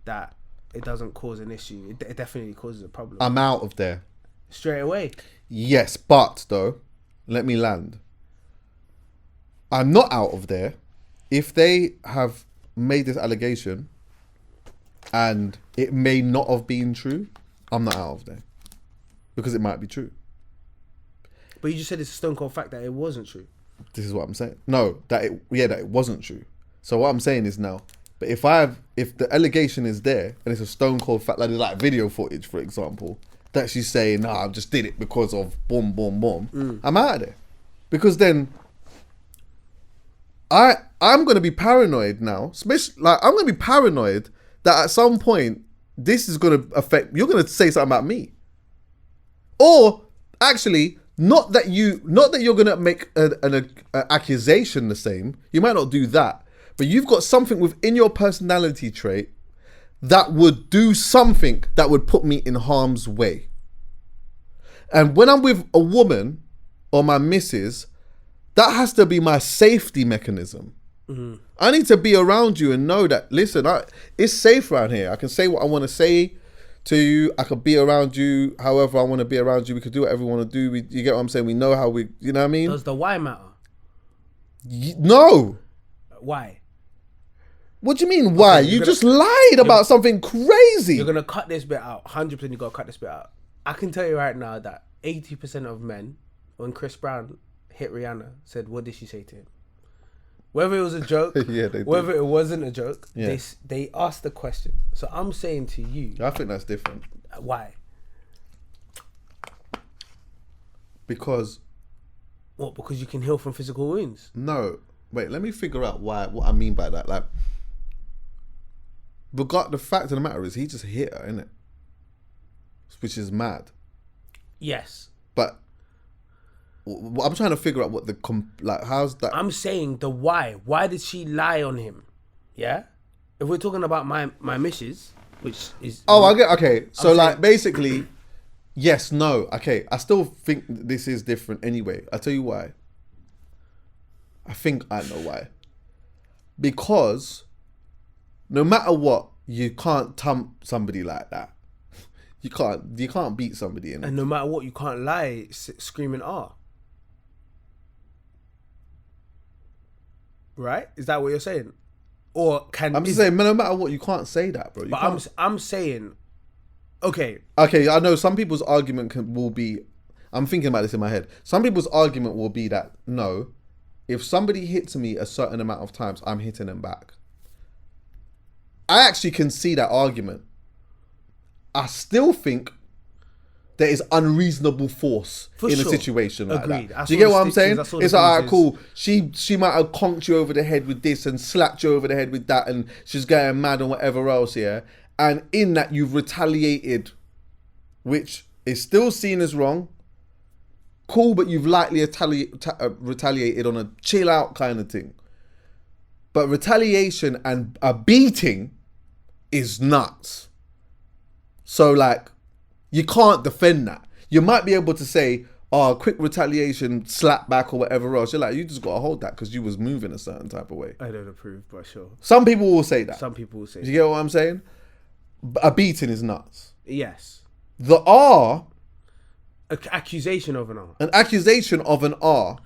that it doesn't cause an issue. It definitely causes a problem. I'm out of there. Straight away. Yes, but though, let me land. I'm not out of there if they have made this allegation and it may not have been true. I'm not out of there because it might be true. But you just said it's a stone cold fact that it wasn't true. This is what I'm saying. No, that it wasn't true. So what I'm saying is now, but if the allegation is there and it's a stone cold fact, like video footage, for example, that she's saying, "Nah, I just did it because of boom, boom, boom," I'm out of there, because then I'm gonna be paranoid now. Especially, like, I'm gonna be paranoid that at some point this is gonna affect. You're gonna say something about me, or actually. Not that you're gonna make an accusation the same. You might not do that, but you've got something within your personality trait that would do something that would put me in harm's way. And when I'm with a woman or my missus, that has to be my safety mechanism. I need to be around you and know that, listen, it's safe around here. I can say what I want to say to you. I could be around you however I want to be around you. We could do whatever we want to do. You get what I'm saying? We know how you know what I mean? Does the why matter? No. Why? What do you mean, why? You just lied about something crazy. You're going to cut this bit out. 100% you got to cut this bit out. I can tell you right now that 80% of men, when Chris Brown hit Rihanna, said, what did she say to him? Whether it was a joke, whether it wasn't a joke, they asked the question. So I'm saying to you... I think that's different. Why? Because... What, because you can heal from physical wounds? No. Wait, let me figure out what I mean by that. Like, the fact of the matter is he just hit her, innit? Which is mad. Yes. But... I'm trying to figure out what how's that? I'm saying the why. Why did she lie on him? Yeah? If we're talking about my missus, which is... Oh, I get... Okay, so like, basically, yes, no. Okay, I still think this is different anyway. I'll tell you why. I think I know why. Because no matter what, you can't thump somebody like that. You can't beat somebody in it. And no matter what, you can't lie screaming R. Right? Is that what you're saying? Or can... I'm just saying, no matter what, you can't say that, bro. But I'm saying... Okay, I know some people's argument will be... I'm thinking about this in my head. Some people's argument will be that, no, if somebody hits me a certain amount of times, I'm hitting them back. I actually can see that argument. I still think there is unreasonable force For in a sure. situation like Agreed. that. I Do you saw get the what I'm stitches, saying? I saw the It's like, alright, bruises. cool. She might have conked you over the head with this and slapped you over the head with that, and she's getting mad and whatever else, yeah. And in that, you've retaliated, which is still seen as wrong. Cool, but you've lightly retaliated on a chill out kind of thing. But retaliation and a beating is nuts. So like, you can't defend that. You might be able to say, oh, quick retaliation, slap back or whatever else. You're like, you just got to hold that because you was moving a certain type of way. I don't approve, but sure. Some people will say that. Some people will say Do you get what I'm saying? A beating is nuts. Yes. The R... accusation of an R. An accusation of an R.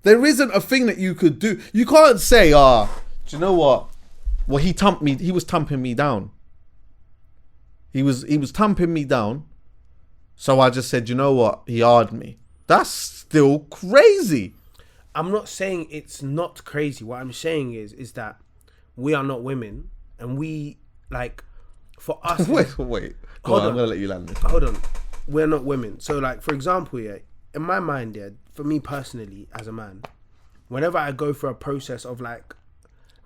There isn't a thing that you could do. You can't say, do you know what? Well, he thumped me. He was thumping me down. He was thumping me down. So I just said, you know what? He R'd me. That's still crazy. I'm not saying it's not crazy. What I'm saying is that we are not women, and we like for us. wait. Go on, I'm gonna let you land this. Hold on. We're not women. So like, for example, yeah, in my mind, yeah, for me personally as a man, whenever I go through a process of like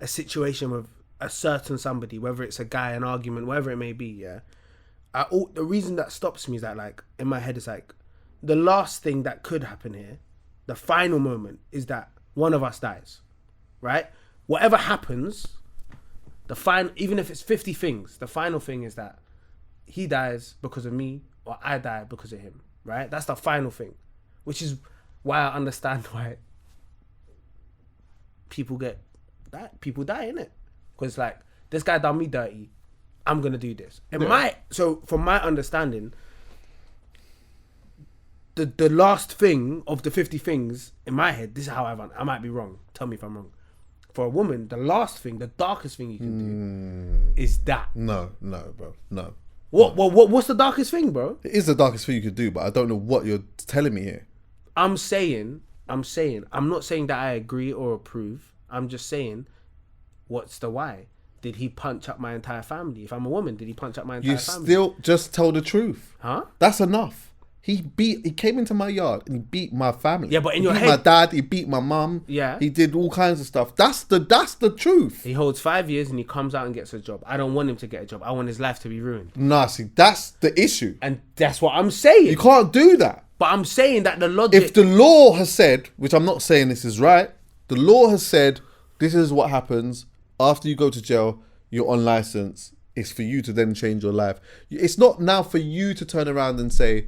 a situation with a certain somebody, whether it's a guy, an argument, whatever it may be, yeah, the reason that stops me is that like in my head it's like the last thing that could happen here, the final moment is that one of us dies, right? Whatever happens, even if it's 50 things, the final thing is that he dies because of me or I die because of him, right? That's the final thing, which is why I understand why people die, innit? Because like, this guy done me dirty, I'm gonna do this. So from my understanding, the last thing of the 50 things in my head, this is how I might be wrong. Tell me if I'm wrong. For a woman, the last thing, the darkest thing you can do is that. No, bro, no. What's the darkest thing, bro? It is the darkest thing you could do, but I don't know what you're telling me here. I'm not saying that I agree or approve. I'm just saying, what's the why? Did he punch up my entire family? If I'm a woman, did he punch up my entire family? You still just tell the truth. Huh? That's enough. He came into my yard and he beat my family. Yeah, but in your he head, beat my dad, he beat my mum. Yeah. He did all kinds of stuff. That's the truth. He holds 5 years and he comes out and gets a job. I don't want him to get a job. I want his life to be ruined. Nah, see, that's the issue. And that's what I'm saying. You can't do that. But I'm saying that the logic... If the law has said, which I'm not saying this is right, the law has said, this is what happens after you go to jail, you're on license. It's for you to then change your life. It's not now for you to turn around and say,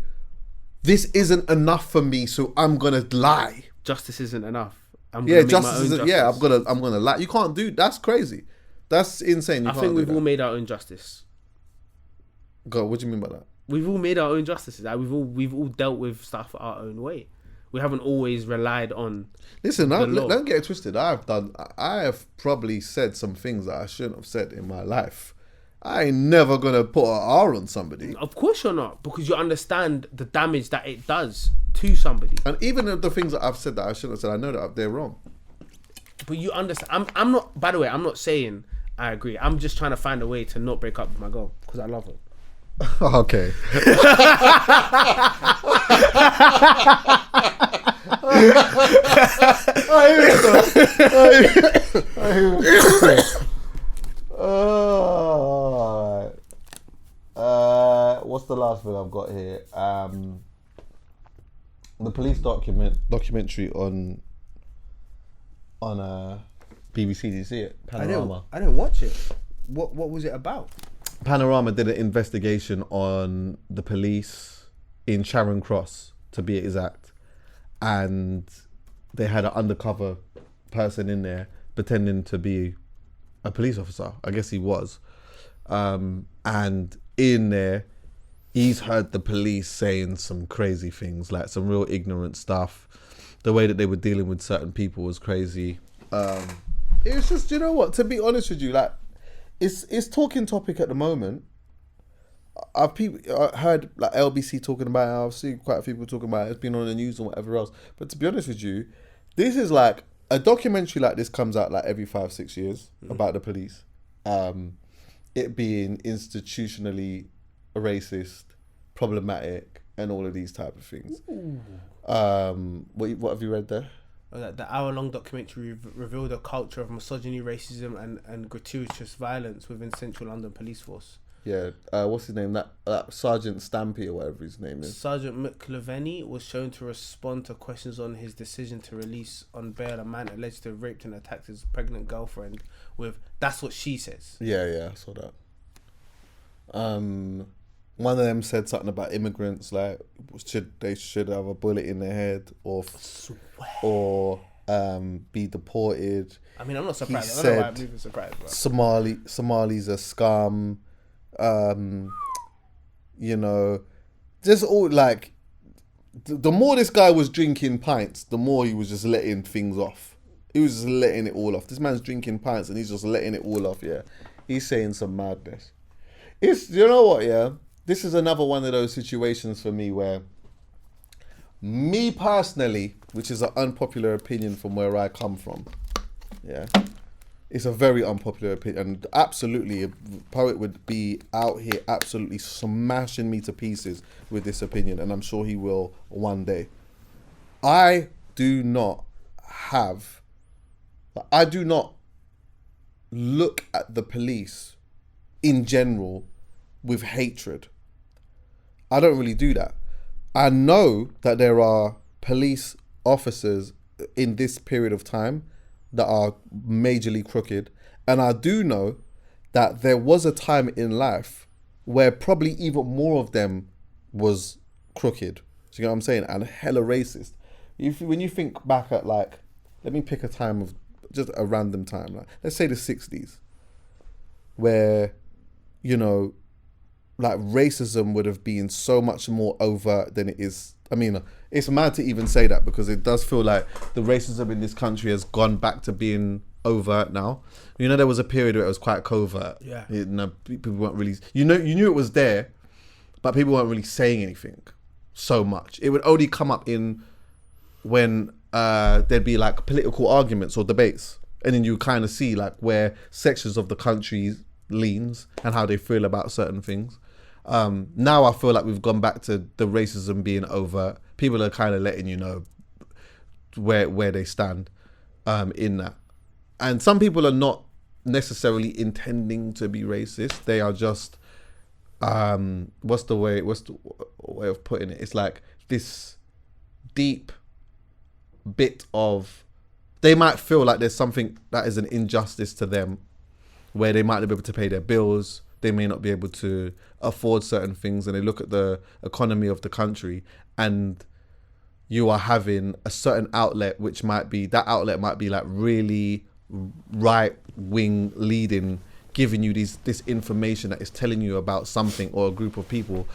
this isn't enough for me, so I'm gonna lie. Justice isn't enough. I'm gonna lie. You can't do. That's crazy. That's insane. I think we've all made our own justice. God, what do you mean by that? We've all made our own justices. Like we've all dealt with stuff our own way. We haven't always relied on. Listen, don't get it twisted. I have probably said some things that I shouldn't have said in my life. I ain't never gonna put an R on somebody. Of course you're not, because you understand the damage that it does to somebody. And even the things that I've said that I shouldn't have said, I know that they're wrong. But you understand. I'm not. By the way, I'm not saying I agree. I'm just trying to find a way to not break up with my girl because I love her. Okay. What's the last thing I've got here? The police documentary on BBC. Did you see it? Panorama. I didn't watch it. What was it about? Panorama did an investigation on the police in Charing Cross, to be exact, and they had an undercover person in there pretending to be a police officer. I guess he was, and in there, he's heard the police saying some crazy things, like some real ignorant stuff. The way that they were dealing with certain people was crazy. It's just, you know what? To be honest with you, like. It's talking topic at the moment. I've heard like LBC talking about it. I've seen quite a few people talking about it. It's been on the news and whatever else. But to be honest with you, this is like a documentary like this comes out like every 5-6 years about the police. It being institutionally racist, problematic, and all of these type of things. What have you read there? The hour-long documentary revealed a culture of misogyny, racism, and gratuitous violence within Central London Police Force. Yeah, what's his name? That Sergeant Stampy or whatever his name is. Sergeant McLeveny was shown to respond to questions on his decision to release on bail a man alleged to have raped and attacked his pregnant girlfriend with, that's what she says. Yeah, I saw that. One of them said something about immigrants, like they should have a bullet in their head or be deported. I mean, I'm not surprised. He I don't know why said I'm even surprised. But. Somalis are scum. You know, just all like the more this guy was drinking pints, the more he was just letting things off. He was just letting it all off. This man's drinking pints and he's just letting it all off. Yeah, he's saying some madness. You know what? Yeah, this is another one of those situations for me where me personally, which is an unpopular opinion from where I come from. Yeah. It's a very unpopular opinion, and absolutely, a poet would be out here absolutely smashing me to pieces with this opinion, and I'm sure he will one day. I do not look at the police in general with hatred. I don't really do that. I know that there are police officers in this period of time that are majorly crooked, and I do know that there was a time in life where probably even more of them was crooked. Do you know what I'm saying? And hella racist. When you think back at, like, let me pick a time of just a random time, like let's say the 60s, where, you know, like racism would have been so much more overt than it is. I mean, it's mad to even say that because it does feel like the racism in this country has gone back to being overt now. You know, there was a period where it was quite covert. Yeah. People weren't really, you knew it was there, but people weren't really saying anything so much. It would only come up in when there'd be like political arguments or debates, and then you kind of see like where sections of the country leans and how they feel about certain things. Now I feel like we've gone back to the racism being overt. People are kind of letting you know where they stand in that. And some people are not necessarily intending to be racist. They are just, what's the way of putting it? It's like this deep bit of, they might feel like there's something that is an injustice to them, where they might not be able to pay their bills. They may not be able to afford certain things, and they look at the economy of the country, and you are having a certain outlet, which might be like really right wing leading, giving you this information that is telling you about something or a group of people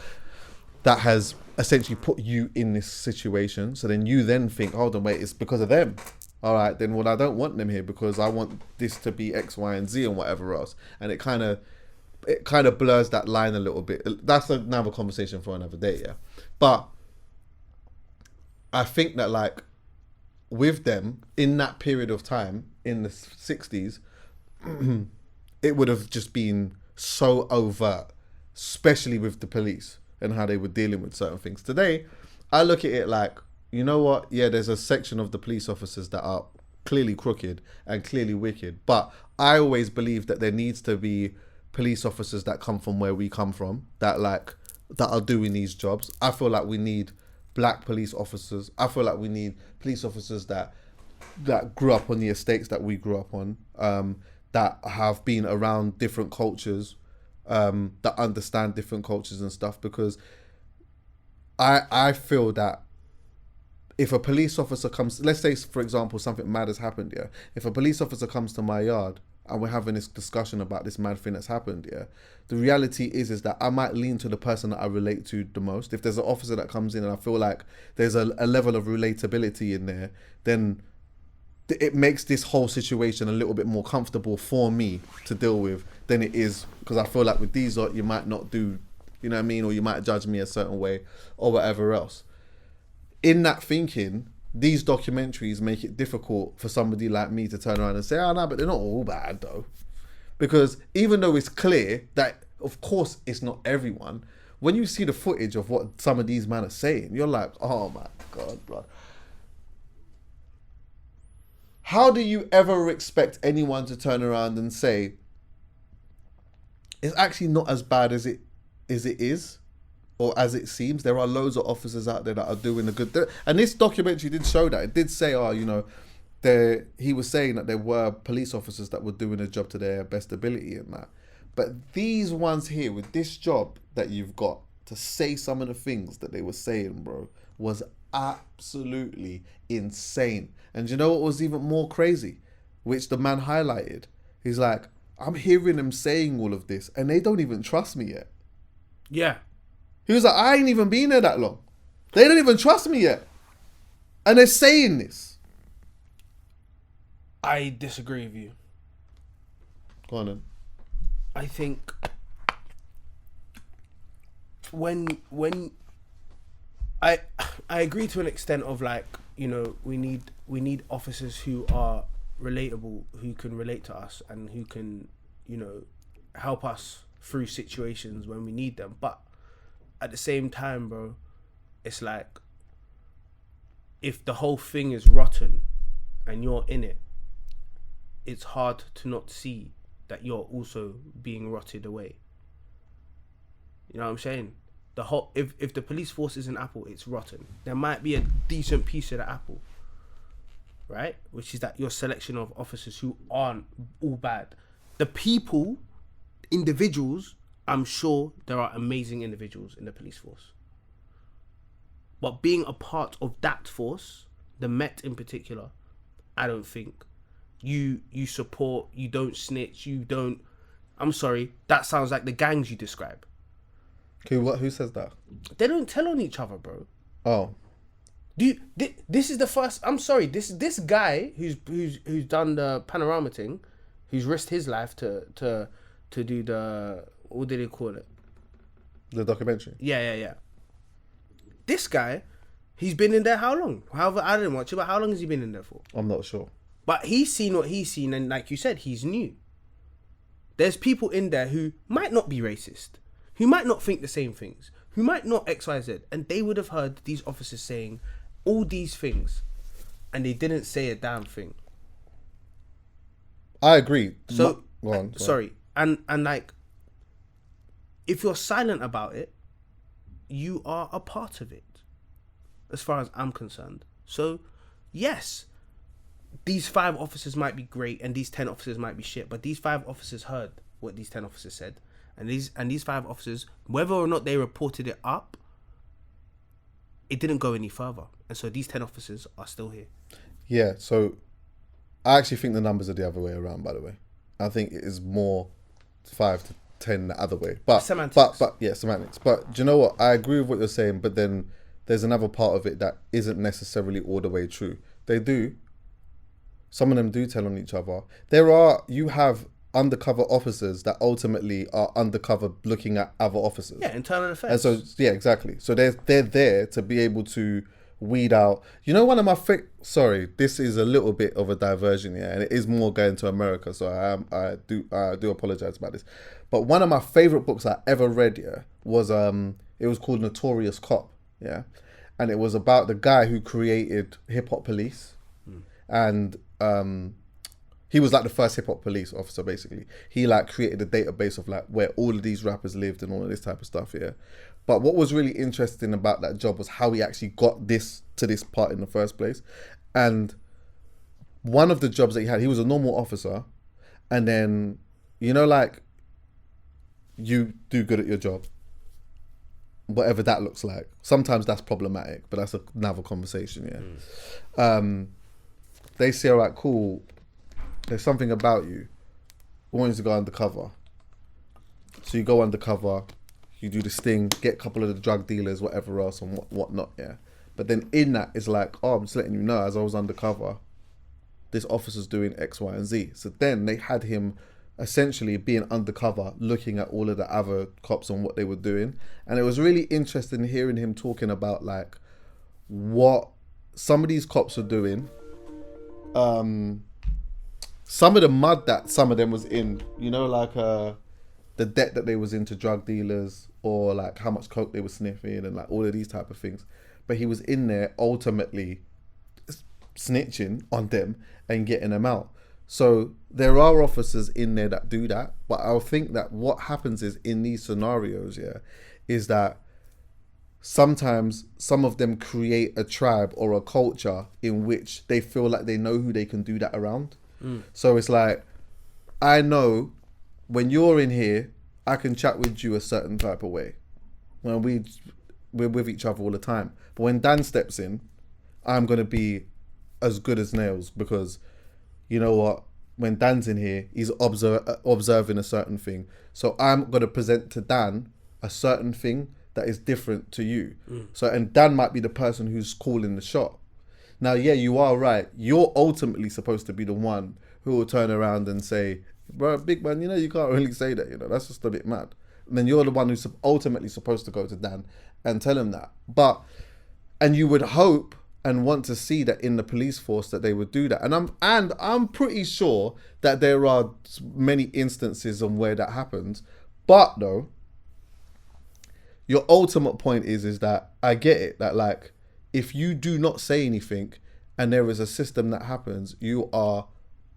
that has essentially put you in this situation. So then you then think, hold on, wait, it's because of them. All right, then, well, I don't want them here because I want this to be X, Y, and Z and whatever else. And it kind of blurs that line a little bit. That's another conversation for another day, yeah. But I think that, like, with them, in that period of time, in the 60s, it would have just been so overt, especially with the police and how they were dealing with certain things. Today, I look at it like, you know what? Yeah, there's a section of the police officers that are clearly crooked and clearly wicked. But I always believe that there needs to be police officers that come from where we come from, that are doing these jobs. I feel like we need black police officers. I feel like we need police officers that grew up on the estates that we grew up on, that have been around different cultures, that understand different cultures and stuff. Because I feel that if a police officer comes, let's say, for example, something mad has happened, yeah. If a police officer comes to my yard and we're having this discussion about this mad thing that's happened, yeah, the reality is that I might lean to the person that I relate to the most. If there's an officer that comes in and I feel like there's a level of relatability in there, then it makes this whole situation a little bit more comfortable for me to deal with than it is, because I feel like with these, you might not do, you know what I mean, or you might judge me a certain way or whatever else. In that thinking, these documentaries make it difficult for somebody like me to turn around and say, oh no, but they're not all bad though. Because even though it's clear that, of course, it's not everyone, when you see the footage of what some of these men are saying, you're like, oh my God, bro. How do you ever expect anyone to turn around and say, it's actually not as bad as it is, or as it seems? There are loads of officers out there that are doing a good... And this documentary did show that. It did say, he was saying that there were police officers that were doing a job to their best ability and that. But these ones here, with this job that you've got, to say some of the things that they were saying, bro, was absolutely insane. And you know what was even more crazy? Which the man highlighted. He's like, I'm hearing them saying all of this and they don't even trust me yet. Yeah. He was like, I ain't even been there that long. They don't even trust me yet. And they're saying this. I disagree with you. Go on then. I think when I agree to an extent of like, we need officers who are relatable, who can relate to us and who can, help us through situations when we need them. But at the same time, bro, it's like, if the whole thing is rotten and you're in it, it's hard to not see that you're also being rotted away. You know what I'm saying? The whole, if the police force is an apple, it's rotten. There might be a decent piece of the apple, right? Which is that your selection of officers who aren't all bad. The people, individuals, I'm sure there are amazing individuals in the police force. But being a part of that force, the Met in particular, I don't think you support, you don't snitch, you don't... I'm sorry, that sounds like the gangs you describe. Who says that? They don't tell on each other, bro. Oh. This is the first... I'm sorry, this guy who's done the Panorama thing, who's risked his life to do the... What did they call it? The documentary? Yeah. This guy, he's been in there how long? However, I didn't watch it, but how long has he been in there for? I'm not sure. But he's seen what he's seen, and like you said, he's new. There's people in there who might not be racist, who might not think the same things, who might not X, Y, Z, and they would have heard these officers saying all these things, and they didn't say a damn thing. I agree. So, go on, sorry. And like, if you're silent about it, you are a part of it, as far as I'm concerned. So, yes, these 5 officers might be great and these 10 officers might be shit, but these 5 officers heard what these 10 officers said, and these 5 officers, whether or not they reported it up, it didn't go any further, and so these 10 officers are still here. Yeah, so I actually think the numbers are the other way around, by the way. I think it is more 5 to 10 the other way. But semantics. But yeah, semantics. But do you know what? I agree with what you're saying, but then there's another part of it that isn't necessarily all the way true. They do. Some of them do tell on each other. You have undercover officers that ultimately are undercover looking at other officers. Yeah, internal affairs. And so, yeah, exactly. So they're there to be able to weed out. You know, one of my sorry, this is a little bit of a diversion, yeah, and it is more going to America. So I do apologize about this. But one of my favorite books I ever read, yeah, was it was called Notorious Cop, yeah, and it was about the guy who created Hip Hop Police, and he was like the first hip hop police officer, basically. He like created a database of like where all of these rappers lived and all of this type of stuff, yeah. But what was really interesting about that job was how he actually got to this part in the first place. And one of the jobs that he was a normal officer, and then, you know, like, you do good at your job, whatever that looks like. Sometimes that's problematic, but that's another conversation, yeah. They say, all right, cool, there's something about you. We want you to go undercover. So you go undercover, you do this thing, get a couple of the drug dealers, whatever else, and whatnot, yeah. But then in that, it's like, oh, I'm just letting you know, as I was undercover, this officer's doing X, Y, and Z. So then they had him essentially being undercover, looking at all of the other cops and what they were doing. And it was really interesting hearing him talking about like what some of these cops were doing. Some of the mud that some of them was in, you know, like the debt that they was into drug dealers, or like how much coke they were sniffing and like all of these type of things. But he was in there ultimately snitching on them and getting them out. So there are officers in there that do that, but I think that what happens is in these scenarios, is that sometimes some of them create a tribe or a culture in which they feel like they know who they can do that around. So it's like, I know when you're in here, I can chat with you a certain type of way. When we're with each other all the time. But when Dan steps in, I'm going to be as good as nails, because you know what? When Dan's in here, he's observing a certain thing. So I'm going to present to Dan a certain thing that is different to you. So, and Dan might be the person who's calling the shot. Now, yeah, you are right. You're ultimately supposed to be the one who will turn around and say, bro, big man, you know, you can't really say that, you know, that's just a bit mad. And then you're the one who's ultimately supposed to go to Dan and tell him that. And you would hope and want to see that in the police force that they would do that. And I'm pretty sure that there are many instances on where that happens. But though, your ultimate point is that I get it, that like, if you do not say anything and there is a system that happens, you are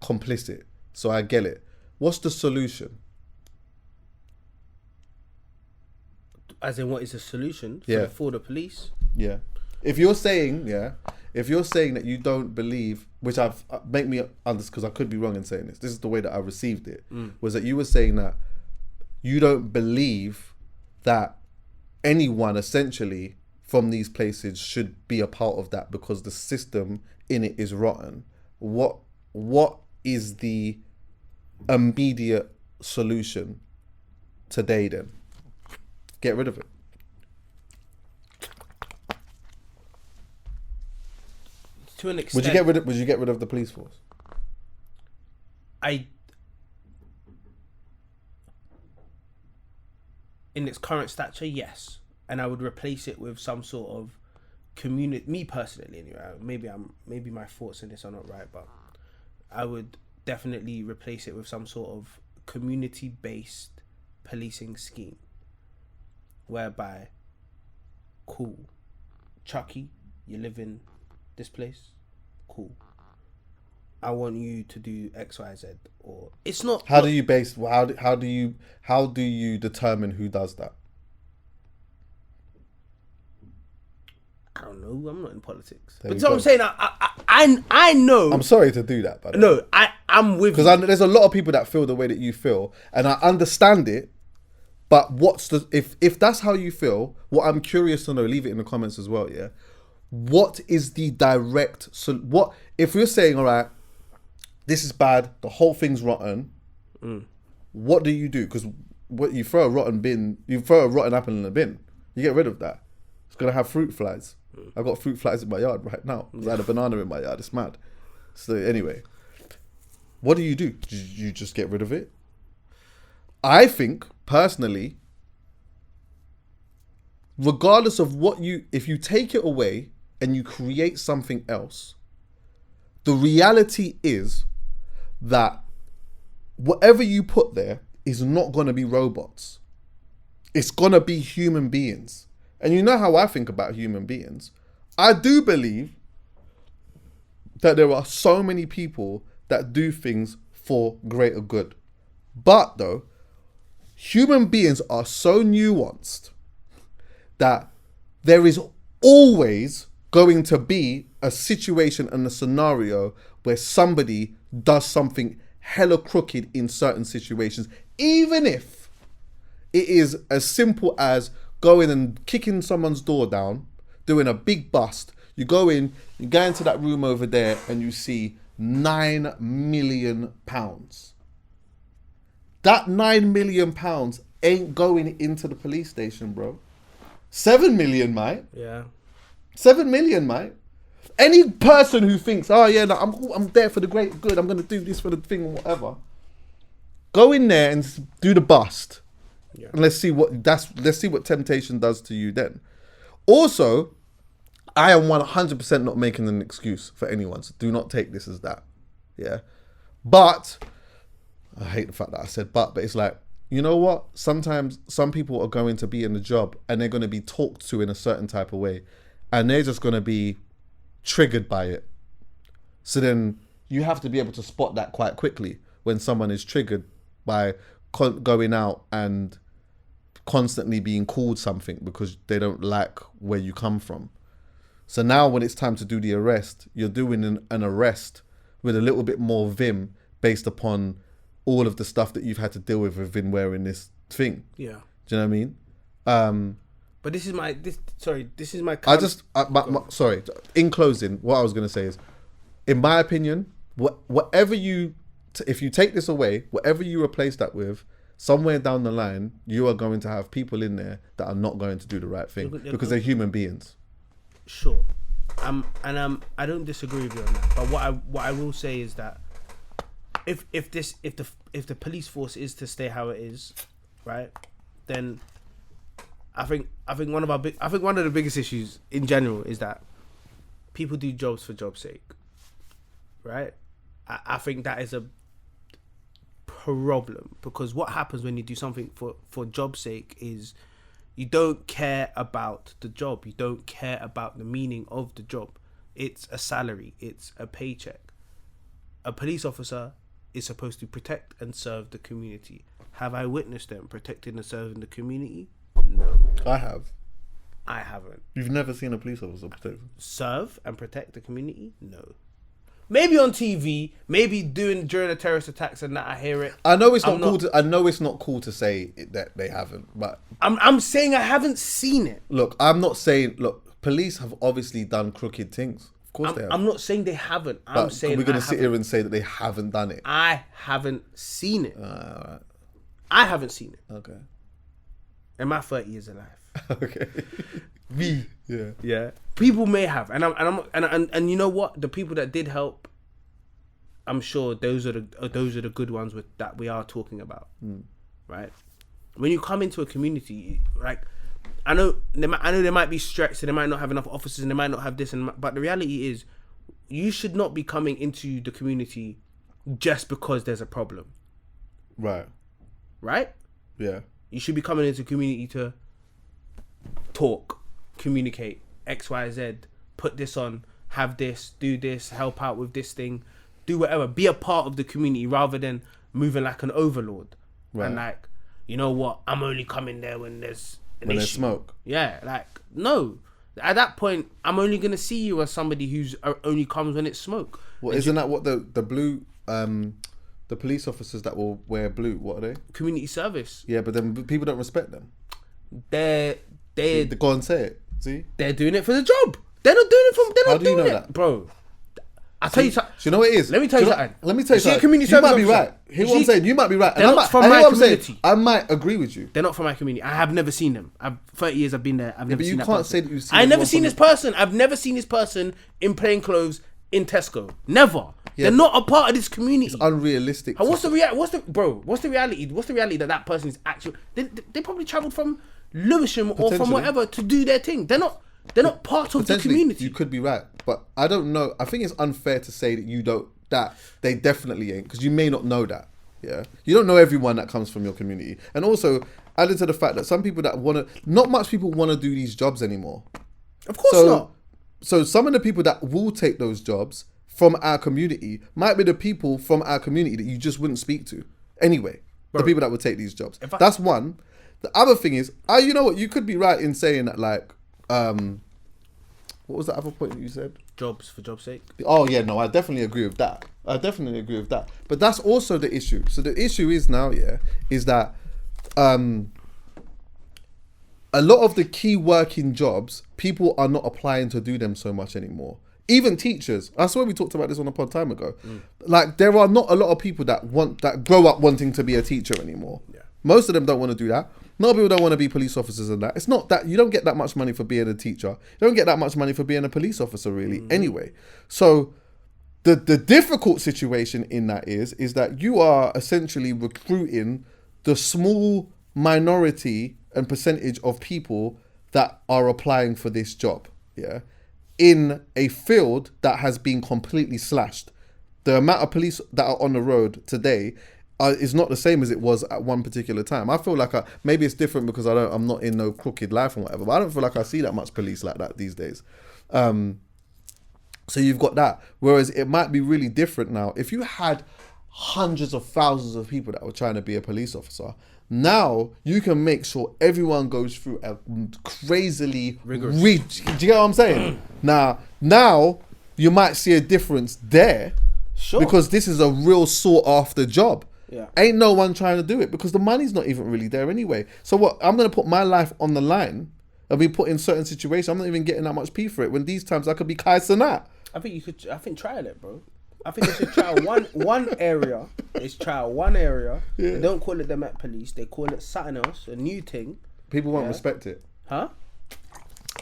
complicit. So I get it. What's the solution? As in, what is the solution for the police? Yeah. If you're saying that you don't believe, which make me understand, because I could be wrong in saying this. This is the way that I received it. Was that you were saying that you don't believe that anyone essentially from these places should be a part of that because the system in it is rotten. What is the immediate solution today then? Get rid of it. To an extent. Would you get rid of the police force? In its current stature, yes. And I would replace it with some sort of community. Me personally, anyway. Maybe my thoughts on this are not right, but I would definitely replace it with some sort of community-based policing scheme, whereby, cool, Chuckie, you live in this place, cool. I want you to do X, Y, Z, or it's not. How do you determine who does that? I don't know. I'm not in politics. But so I'm saying, I know. I'm sorry to do that, but no, I'm with you. Because there's a lot of people that feel the way that you feel, and I understand it. But if that's how you feel, what I'm curious to know, leave it in the comments as well. Yeah, what is the direct? So what if we're saying, all right, this is bad, the whole thing's rotten. What do you do? Because what you throw a rotten apple in the bin, you get rid of that. It's gonna have fruit flies. I've got fruit flies in my yard right now. I had a banana in my yard. It's mad. So anyway, what do? You just get rid of it? I think personally, regardless of if you take it away and you create something else, the reality is that whatever you put there is not going to be robots. It's going to be human beings. And you know how I think about human beings. I do believe that there are so many people that do things for greater good. But though, human beings are so nuanced that there is always going to be a situation and a scenario where somebody does something hella crooked in certain situations, even if it is as simple as going and kicking someone's door down, doing a big bust. You go in, you go into that room over there and you see £9 million. That £9 million ain't going into the police station, bro. 7 million, mate. Yeah. 7 million, mate. Any person who thinks, oh yeah, no, I'm there for the great good, I'm gonna do this for the thing or whatever, go in there and do the bust. Yeah. And let's see what temptation does to you then. Also, I am 100% not making an excuse for anyone, so do not take this as that. Yeah. But I hate the fact that I said but it's like, you know what? Sometimes some people are going to be in the job and they're going to be talked to in a certain type of way, and they're just going to be triggered by it. So then you have to be able to spot that quite quickly when someone is triggered by going out and constantly being called something because they don't like where you come from. So now when it's time to do the arrest, you're doing an arrest with a little bit more vim based upon all of the stuff that you've had to deal with within wearing this thing. Yeah. Do you know what I mean? But this is my sorry. In closing, what I was going to say is, in my opinion, if you take this away, whatever you replace that with, somewhere down the line, you are going to have people in there that are not going to do the right thing because they're human beings. Sure. I don't disagree with you on that. But what I will say is that if the police force is to stay how it is, right, then I think one of the biggest issues in general is that people do jobs for job's sake, right? I think that is a problem, because what happens when you do something for job's sake is you don't care about the job, you don't care about the meaning of the job. It's a salary, it's a paycheck. A police officer is supposed to protect and serve the community. Have I witnessed them protecting and serving the community? No. I have. I haven't. You've never seen a police officer serve and protect the community? No. Maybe on TV, maybe during the terrorist attacks and that I hear it. I know it's not cool to say that they haven't, but I'm saying I haven't seen it. Look, I'm not saying police have obviously done crooked things. Of course they have. I'm not saying they haven't. I'm saying we're going to sit here and say that they haven't done it. I haven't seen it. Right. I haven't seen it. Okay. In my 30 years of life. Okay. Yeah. People may have, and you know what? The people that did help, I'm sure those are the good ones that we are talking about, right? When you come into a community, like I know there might be stretched, and they might not have enough officers, and they might not have this, but the reality is, you should not be coming into the community just because there's a problem. Right. Right? Yeah. You should be coming into the community to talk, communicate, XYZ, put this on, have this, do this, help out with this thing, do whatever, be a part of the community rather than moving like an overlord. Right. And like, you know what, I'm only coming there when there's there's smoke. Yeah, like, no. At that point, I'm only going to see you as somebody who's only comes when it's smoke. Well, isn't that what the blue, the police officers that will wear blue, what are they? Community service. Yeah, but then people don't respect them. They go and say it. See, they're doing it for the job. They're not doing it for. How do you know that, bro? I'll tell you something. Do you know what it is? Let me tell you something. Let me tell you something. Community you service might be right. Hear what I'm saying? You might be right. They're not from my community. I might agree with you. They're not from my community. I have never seen them. 30 years I've been there. I've never seen that person. But you can't say that you've seen. I never seen this person. I've never seen this person in plain clothes in Tesco. Never. Yeah, they're not a part of this community. It's unrealistic. What's the reality? What's the reality? What's the reality that person is actually? They probably travelled from Lewisham or from whatever to do their thing. They're not part of the community. You could be right, but I don't know. I think it's unfair to say that you don't. That they definitely ain't, because you may not know that. Yeah, you don't know everyone that comes from your community, and also added to the fact that some people that not much people want to do these jobs anymore. Of course not. So some of the people that will take those jobs from our community might be the people from our community that you just wouldn't speak to anyway. Bro, the people that would take these jobs. That's one. The other thing is, you know what? You could be right in saying that, like, what was the other point that you said? Jobs for job's sake. Oh yeah, no, I definitely agree with that. But that's also the issue. So the issue is now, is that a lot of the key working jobs, people are not applying to do them so much anymore. Even teachers. I swear we talked about this on a pod time ago. Like, there are not a lot of people that grow up wanting to be a teacher anymore. Yeah. Most of them don't want to do that. A lot of people don't want to be police officers and that. It's not that you don't get that much money for being a teacher. You don't get that much money for being a police officer, really, anyway. So the difficult situation in that is that you are essentially recruiting the small minority and percentage of people that are applying for this job, in a field that has been completely slashed. The amount of police that are on the road today is not the same as it was at one particular time. I feel like maybe it's different because I'm not in no crooked life or whatever, but I don't feel like I see that much police like that these days. So you've got that. Whereas it might be really different now. If you had hundreds of thousands of people that were trying to be a police officer, now you can make sure everyone goes through a crazily rigorous. Do you get what I'm saying? Now you might see a difference there, because this is a real sought after job. Yeah. Ain't no one trying to do it because the money's not even really there anyway. So what? I'm gonna put my life on the line and be put in certain situations. I'm not even getting that much P for it. When these times I could be Kai Sanat. I think trial it, bro. I think they should trial one area. They should trial one area. Yeah. They don't call it the Met Police. They call it something else, a new thing. People won't respect it. Huh?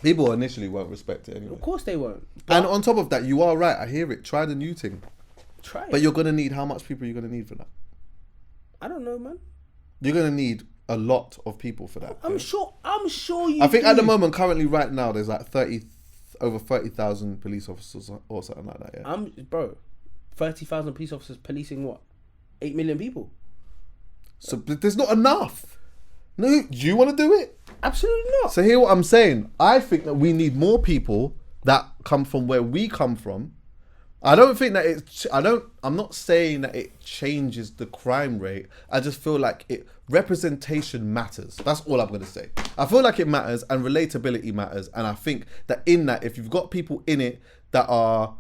People initially won't respect it anyway. Of course they won't. And on top of that, you are right. I hear it. Try the new thing. Try it. But you're going to need, how much people are you going to need for that? I don't know, man. You're going to need a lot of people for that. I'm sure you I think at the moment, currently right now, there's like over 30,000 police officers or something like that, yeah. Bro, 30,000 police officers policing what? 8 million people? So there's not enough. No, do you want to do it? Absolutely not. So hear what I'm saying. I think that we need more people that come from where we come from. I don't think that I'm not saying that it changes the crime rate. I just feel like representation matters. That's all I'm going to say. I feel like it matters and relatability matters. And I think that in that, if you've got people in it that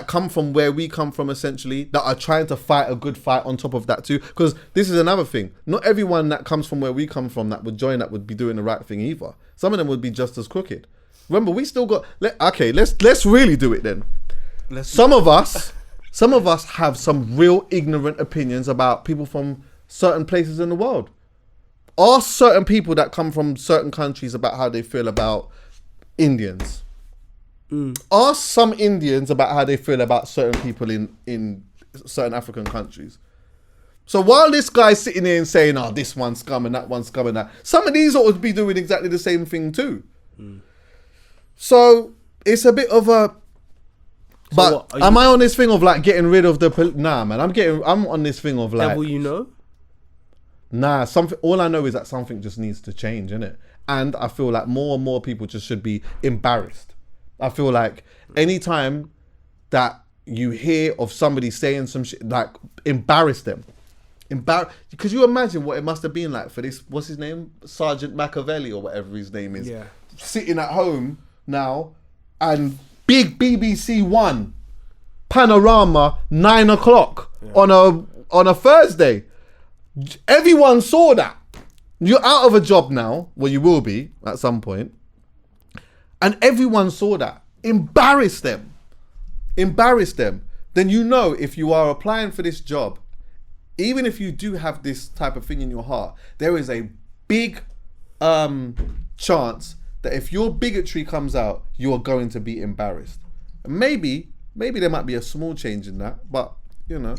come from where we come from, essentially, that are trying to fight a good fight on top of that too. Because this is another thing. Not everyone that comes from where we come from that would join that would be doing the right thing either. Some of them would be just as crooked. Remember, we still got... let's really do it then. Some of us have some real ignorant opinions about people from certain places in the world. Ask certain people that come from certain countries about how they feel about Indians. Ask some Indians about how they feel about certain people in certain African countries. So while this guy's sitting here and saying, oh, this one's scum and that one's scum and that, some of these ought to be doing exactly the same thing too. So it's a bit of a... But am I on this thing of like getting rid of the... Nah, man, I'm on this thing of like... Devil, you know? Nah, all I know is that something just needs to change, innit? And I feel like more and more people just should be embarrassed. I feel like anytime that you hear of somebody saying some shit, like, embarrass them. Because you imagine what it must have been like for this, what's his name? Sergeant Machiavelli or whatever his name is. Yeah. Sitting at home now and big BBC One, Panorama, 9 o'clock on a Thursday. Everyone saw that. You're out of a job now. Well, you will be at some point. And everyone saw that. Embarrass them. Then you know if you are applying for this job, even if you do have this type of thing in your heart, there is a big chance that if your bigotry comes out, you are going to be embarrassed. Maybe there might be a small change in that, but you know.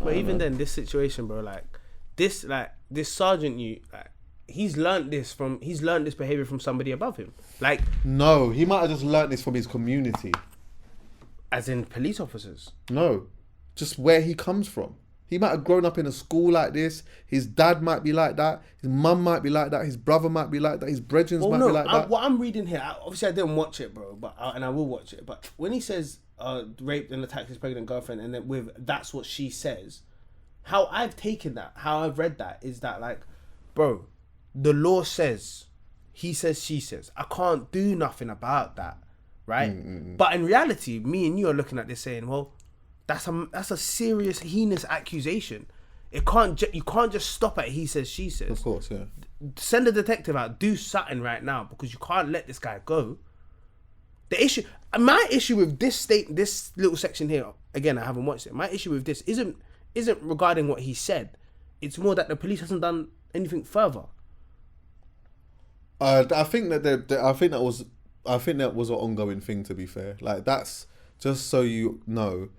But even then, this situation, bro, this sergeant, he's learned this behavior from somebody above him. No, he might have just learned this from his community. As in police officers? No, just where he comes from. He might have grown up in a school like this. His dad might be like that. His mum might be like that. His brother might be like that. His brethren might be like that. What I'm reading here, obviously I didn't watch it, bro, and I will watch it. But when he says raped and attacked his pregnant girlfriend, and then that's what she says, how I've taken that, how I've read that, is that bro, the law says, he says, she says. I can't do nothing about that, right? But in reality, me and you are looking at this saying, well, that's a serious, heinous accusation. You can't just stop at he says, she says. Of course, yeah. Send a detective out, do something right now, because you can't let this guy go. My issue with this little section here, again, I haven't watched it. My issue with this isn't regarding what he said. It's more that the police hasn't done anything further. I think that was an ongoing thing, to be fair. That's just so you know.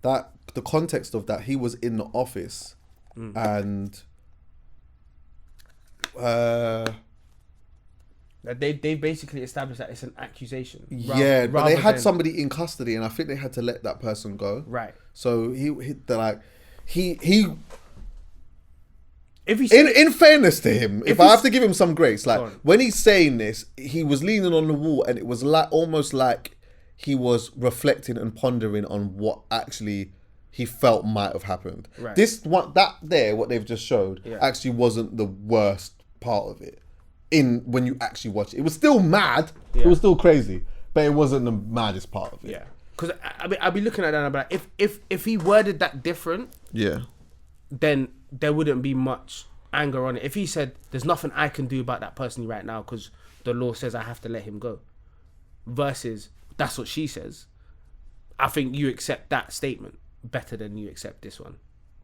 That the context of that, he was in the office and they basically established that it's an accusation. But they had somebody in custody, and I think they had to let that person go. Right. So they're like, If he in fairness to him, if I have to give him some grace, like when he's saying this, he was leaning on the wall, and it was like almost like he was reflecting and pondering on what actually he felt might have happened. Right. What they've just showed actually wasn't the worst part of it. When you actually watch it, it was still mad. Yeah. It was still crazy, but it wasn't the maddest part of it. Yeah, because I'd be looking at that and I'd be like, if he worded that different, then there wouldn't be much anger on it. If he said, "There's nothing I can do about that person right now because the law says I have to let him go," versus that's what she says, I think you accept that statement better than you accept this one.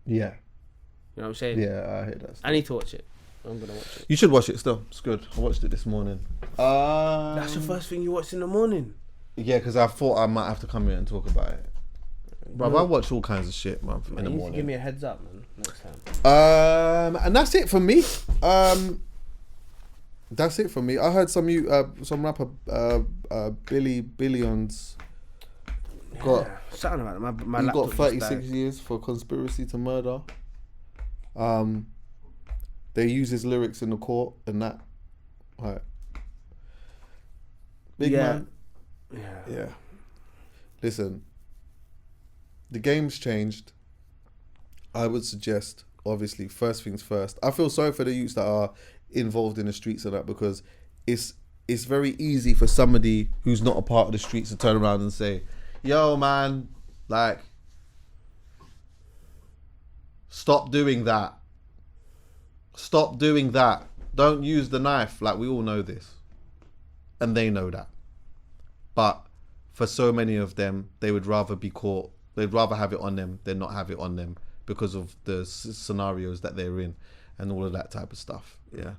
Yeah, you know what I'm saying? Yeah, I hear that. I need to watch it. I'm gonna watch it. You should watch it still. It's good. I watched it this morning. That's the first thing you watched in the morning? Yeah, because I thought I might have to come here and talk about it. Bro, I watch all kinds of shit, man, in the morning. Give me a heads up, man, next time. And that's it for me. That's it for me. I heard some rapper, Billions. Something about it. My he laptop got 36 years for conspiracy to murder. They use his lyrics in the court and that. Right. Big man. Yeah. Listen, the game's changed. I would suggest, obviously, first things first. I feel sorry for the youths that are involved in the streets and that, because it's very easy for somebody who's not a part of the streets to turn around and say, yo, man, like, stop doing that. Stop doing that. Don't use the knife. Like, we all know this. And they know that. But for so many of them, they would rather be caught. They'd rather have it on them than not have it on them because of the scenarios that they're in and all of that type of stuff. Yeah.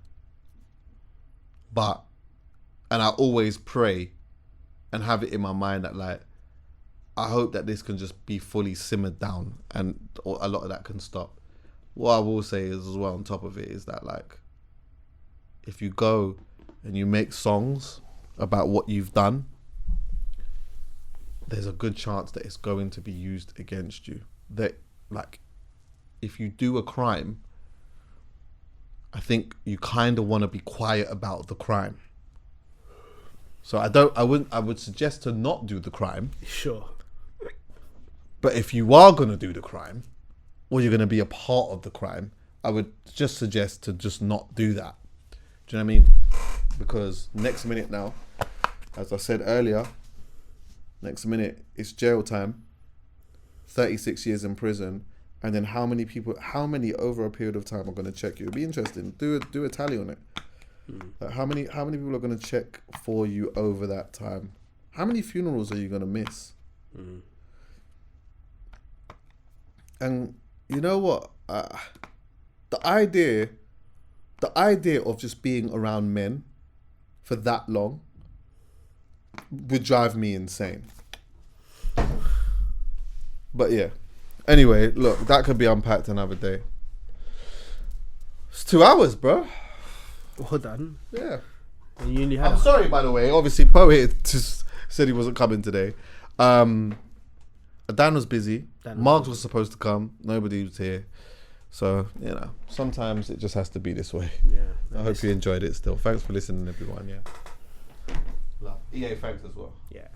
And I always pray and have it in my mind that, like, I hope that this can just be fully simmered down and a lot of that can stop. What I will say is, as well, on top of it, is that, like, if you go and you make songs about what you've done, there's a good chance that it's going to be used against you. That, like, if you do a crime, I think you kind of want to be quiet about the crime. So I would suggest to not do the crime. Sure. But if you are going to do the crime, or you're going to be a part of the crime, I would just suggest to just not do that. Do you know what I mean? Because next minute now, as I said earlier, next minute it's jail time, 36 years in prison, and then how many over a period of time are going to check you? It'll be interesting. Do a tally on it. Like how many people are going to check for you over that time? How many funerals are you going to miss? And you know what? The idea of just being around men for that long would drive me insane. But yeah. Anyway, look, that could be unpacked another day. It's 2 hours, bro. Well done. Yeah. And you only had I'm sorry, by the way. Obviously, Poet just said he wasn't coming today. Dan was busy. Margs was supposed to come. Nobody was here. So, you know, sometimes it just has to be this way. Yeah. I hope you enjoyed it still. Thanks for listening, everyone. Yeah. Love. EA, thanks as well. Yeah.